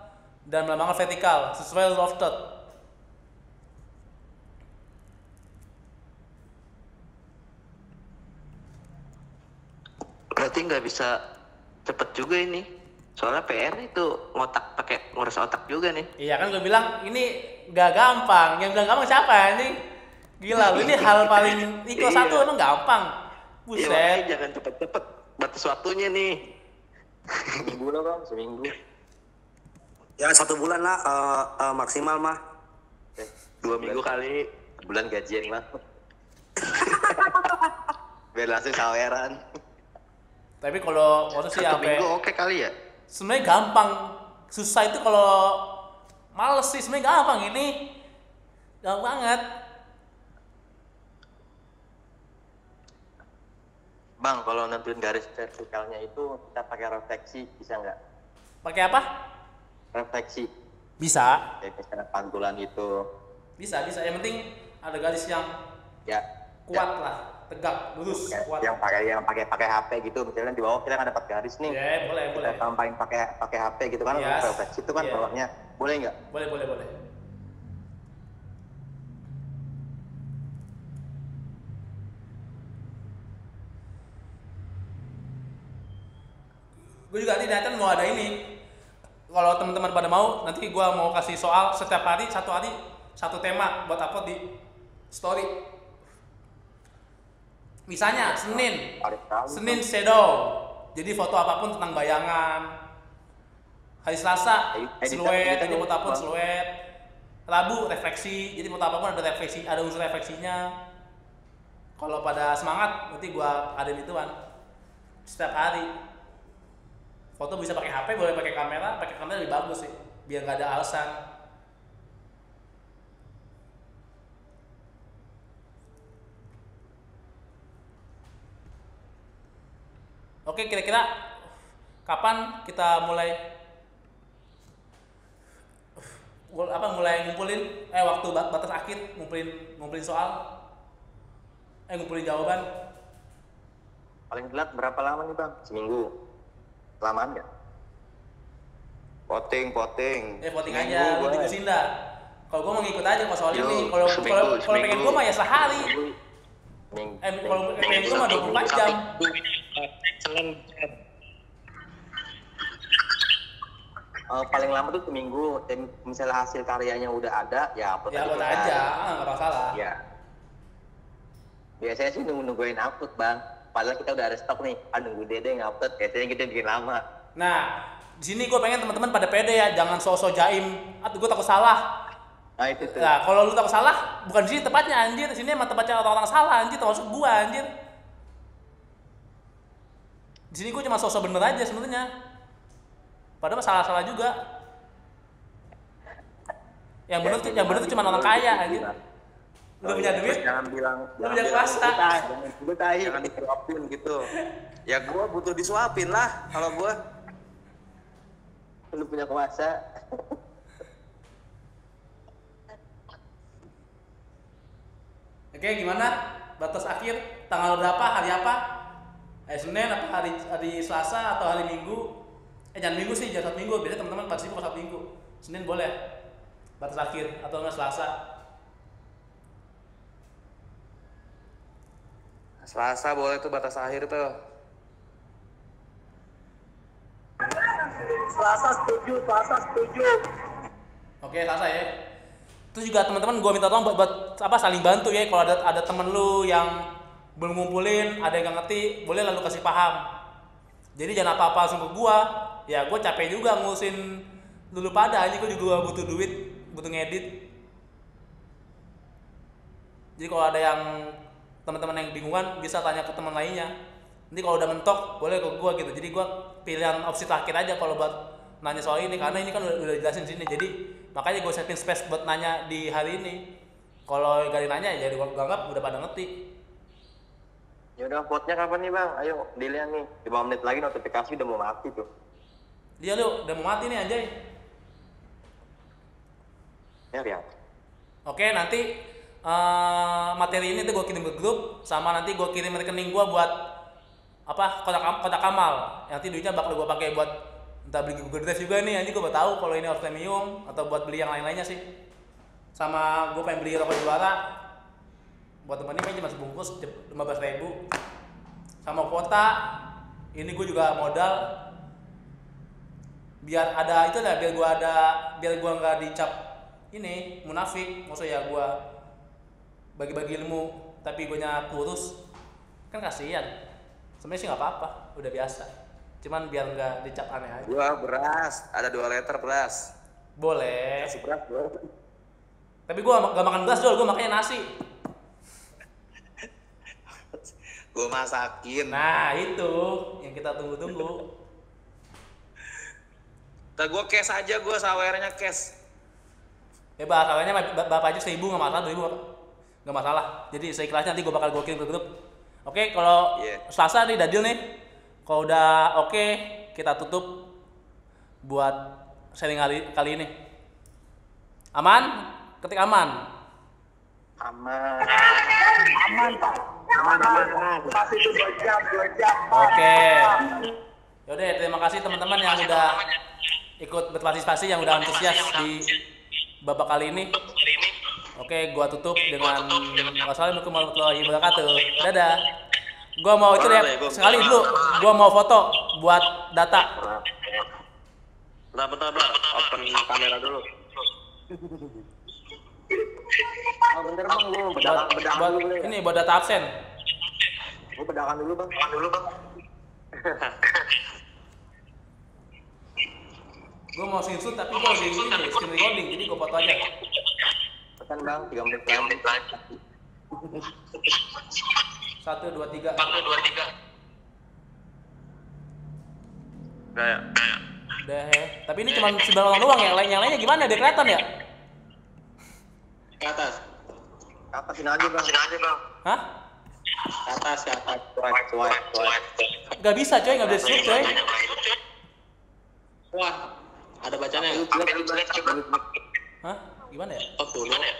dan melambangkan vertikal sesuai lofted. berarti nggak bisa cepet juga ini. Soalnya PR itu ngotak pakai ngurus otak juga nih. Iya kan gue bilang ini gak gampang. Yang bilang gampang siapa ini? Gila lu, ini hal paling ikut satu emang gampang. Buset. Iya, jangan cepet-cepet. Batas waktunya nih. Seminggu lah Bang, seminggu. Ya 1 bulan lah maksimal mah. 2 minggu kali. Bulan gajian lah. Biar langsung saweran. Tapi kalau waktu sih 1 minggu oke kali ya? sebenarnya gampang. Susah itu kalau males sih, sebenarnya gampang ini. Gampang banget. Bang, kalau nentuin garis vertikalnya itu kita pakai refleksi, bisa nggak? Pakai apa? Refleksi. Bisa. Kayak misalnya pantulan itu. Bisa. Yang penting ada garis yang Ya. kuat lah, tegak, lurus, kuat. Yang pakai HP gitu, misalnya di bawah kita kan dapat garis nih. Ya, boleh. Kita tampain pakai HP gitu kan, Yes. refleksi itu kan bawahnya. Boleh nggak? Boleh. Gue juga nanti datang mau ada ini. Kalau teman-teman pada mau, nanti gue mau kasih soal setiap hari, satu tema buat upload di story. Misalnya Senin shadow. Jadi foto apapun tentang bayangan. Hari Selasa siluet, jadi foto apapun siluet. Rabu refleksi, jadi foto apapun ada refleksi, ada unsur refleksinya. Kalau pada semangat, nanti gue adain ituan setiap hari. Foto bisa pakai HP, boleh pakai kamera lebih bagus sih, biar nggak ada alasan. Oke, kira-kira kapan kita mulai? mulai ngumpulin waktu batas akhir ngumpulin soal, ngumpulin jawaban. Paling telat berapa lama nih Bang? Seminggu? Lamaan nggak? Voting. Voting aja, lu juga Sinda. Kalau gue mau ngikut aja kalau soal ini. Kalau pengen gue mah ya sehari. Kalau pengen gue mah 24 jam. Paling lama tuh seminggu. Misalnya hasil karyanya udah ada, ya upload aja, nggak masalah. Ya. Biasanya sih nungguin upload Bang. Padahal kita udah ada stok nih, nunggu Dede ngupload, biasanya kita bikin lama. Nah, di sini gue pengen teman-teman pada pede ya, jangan sosok jaim. Gue takut salah. Nah itu tuh. Nah, kalau lu takut salah, bukan di sini tempatnya anjir. Di sini emang tempatnya orang-orang salah anjir, termasuk gue anjir. Di sini gue cuma sosok bener aja sebenarnya. Padahal salah-salah juga. Yang bener tuh cuma orang kaya anjir. Lu punya duit? Jangan bilang. Lu punya kuasa. Jangan disuapin gitu. Ya gua butuh disuapin lah kalau gua. Lu punya kuasa. Oke, gimana? Batas akhir tanggal berapa? Hari apa? Hari Senin apa hari Selasa atau hari Minggu? Jangan Minggu sih, jangan 1 minggu. Biasanya teman-teman pasti mau 1 minggu. Senin boleh. Batas akhir atau enggak Selasa? Selasa boleh tuh batas akhir tuh. Selasa setuju. Oke, Selasa ya. Terus juga teman-teman gue minta tolong buat saling bantu ya. Kalau ada temen lu yang belum ngumpulin, ada yang nggak ngerti, boleh lalu kasih paham. Jadi jangan apa-apa langsung ke gue. Ya gue capek juga ngurusin dulu pada. Ini gue juga butuh duit, butuh ngedit. Jadi kalau ada yang teman-teman yang bingungan bisa tanya ke teman lainnya. Nanti kalau udah mentok boleh ke gua gitu. Jadi gua pilihan opsi terakhir aja kalau buat nanya soal ini, karena ini kan udah jelasin sini. Jadi makanya gua setting space buat nanya di hari ini. Kalau gak nanya ya gua anggap udah pada ngerti. Ya udah, vote-nya kapan nih Bang? Ayo dilihat nih. 5 menit lagi notifikasi udah mau mati tuh. Dia lu udah mau mati nih anjay. Ya lihat. Oke, nanti materi ini tuh gue kirim ke grup, sama nanti gue kirim rekening gue buat kotak amal. Nanti duitnya bakal gue pakai buat entah beli Google Drive juga nih. Nanti gue baru tahu kalau ini harus premium atau buat beli yang lain-lainnya sih. Sama gue pengen beli rokok juara buat temen ini cuma sebungkus 15.000. Sama kuota ini gue juga modal biar ada itu lah, biar gue nggak dicap ini munafik. Maksudnya ya gue bagi-bagi ilmu tapi gue nya kurus kan kasihan. Sebenarnya sih nggak apa-apa, udah biasa, cuman biar nggak dicap aneh aja. Gua beras, ada 2 liter beras. Boleh. Kasih beras bro. Tapi gue gak makan beras dulu, gue makanya nasi. Gue masakin. Nah itu yang kita tunggu-tunggu. Gue cash aja, gue sawernya cash. Sawernya bapak aja 1.000 nggak masalah, 2.000 nggak masalah. Jadi seikhlasnya nanti gue bakal kirim ke grup. Oke, kalau Selasa nih Dadil nih, kalau udah oke, kita tutup buat sharing kali ini. Aman? Ketik aman. Aman Pak. Aman. Masih 2 jam. Oke. Yaudah, terima kasih teman-teman yang udah ikut berpartisipasi, yang udah antusias di babak kali ini. Oke, gua tutup dengan wassalamualaikum warahmatullahi wabarakatuh. Dadah. Gua mau itu lihat sekali dulu. Gua mau foto buat data. Bentar. Open kamera dulu. Bentar Bang, lu bedakan dulu ya. Ini buat data absen. Lu bedakan dulu Bang. Gua mau screenshot tapi gua lagi ini screen recording, jadi gua foto aja. Kan Bang, 3 menit lagi. 1, 2, 3. Udah ya. Udah ya. Tapi ini cuma 9 orang doang ya. Yang lainnya gimana? Biar kelihatan ya? Ke atas. Atasin aja Bang. Hah? Ke atas. Swipe. Gak bisa coy, gak bisa shoot coy. Wah, ada bacanya. Hah? Gimana ya? Oh, gimana ya?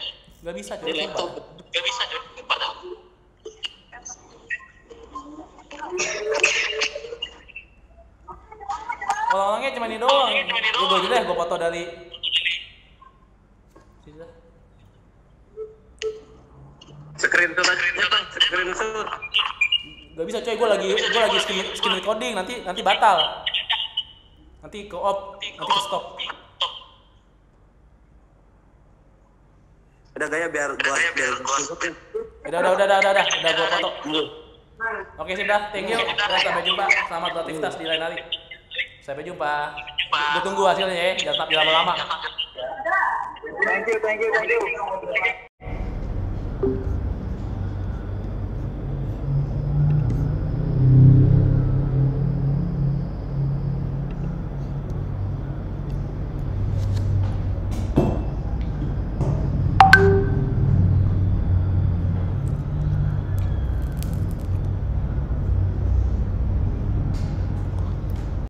Gak bisa coy. Ini laptop. Gak bisa coy. Orang-orangnya cuma ini doang. Gue deh, gue foto dari. Screenshot aja, screenshot. Gak bisa coy, gue lagi screen recording, nanti batal. Nanti ke off, nanti ke stop. Udah gaya biar gua Udah gua foto. Oke, sudah. Thank you. Sampai jumpa. Selamat beraktivitas di lain hari. Sampai jumpa. Gue tunggu hasilnya ya, jangan lama-lama. Thank you.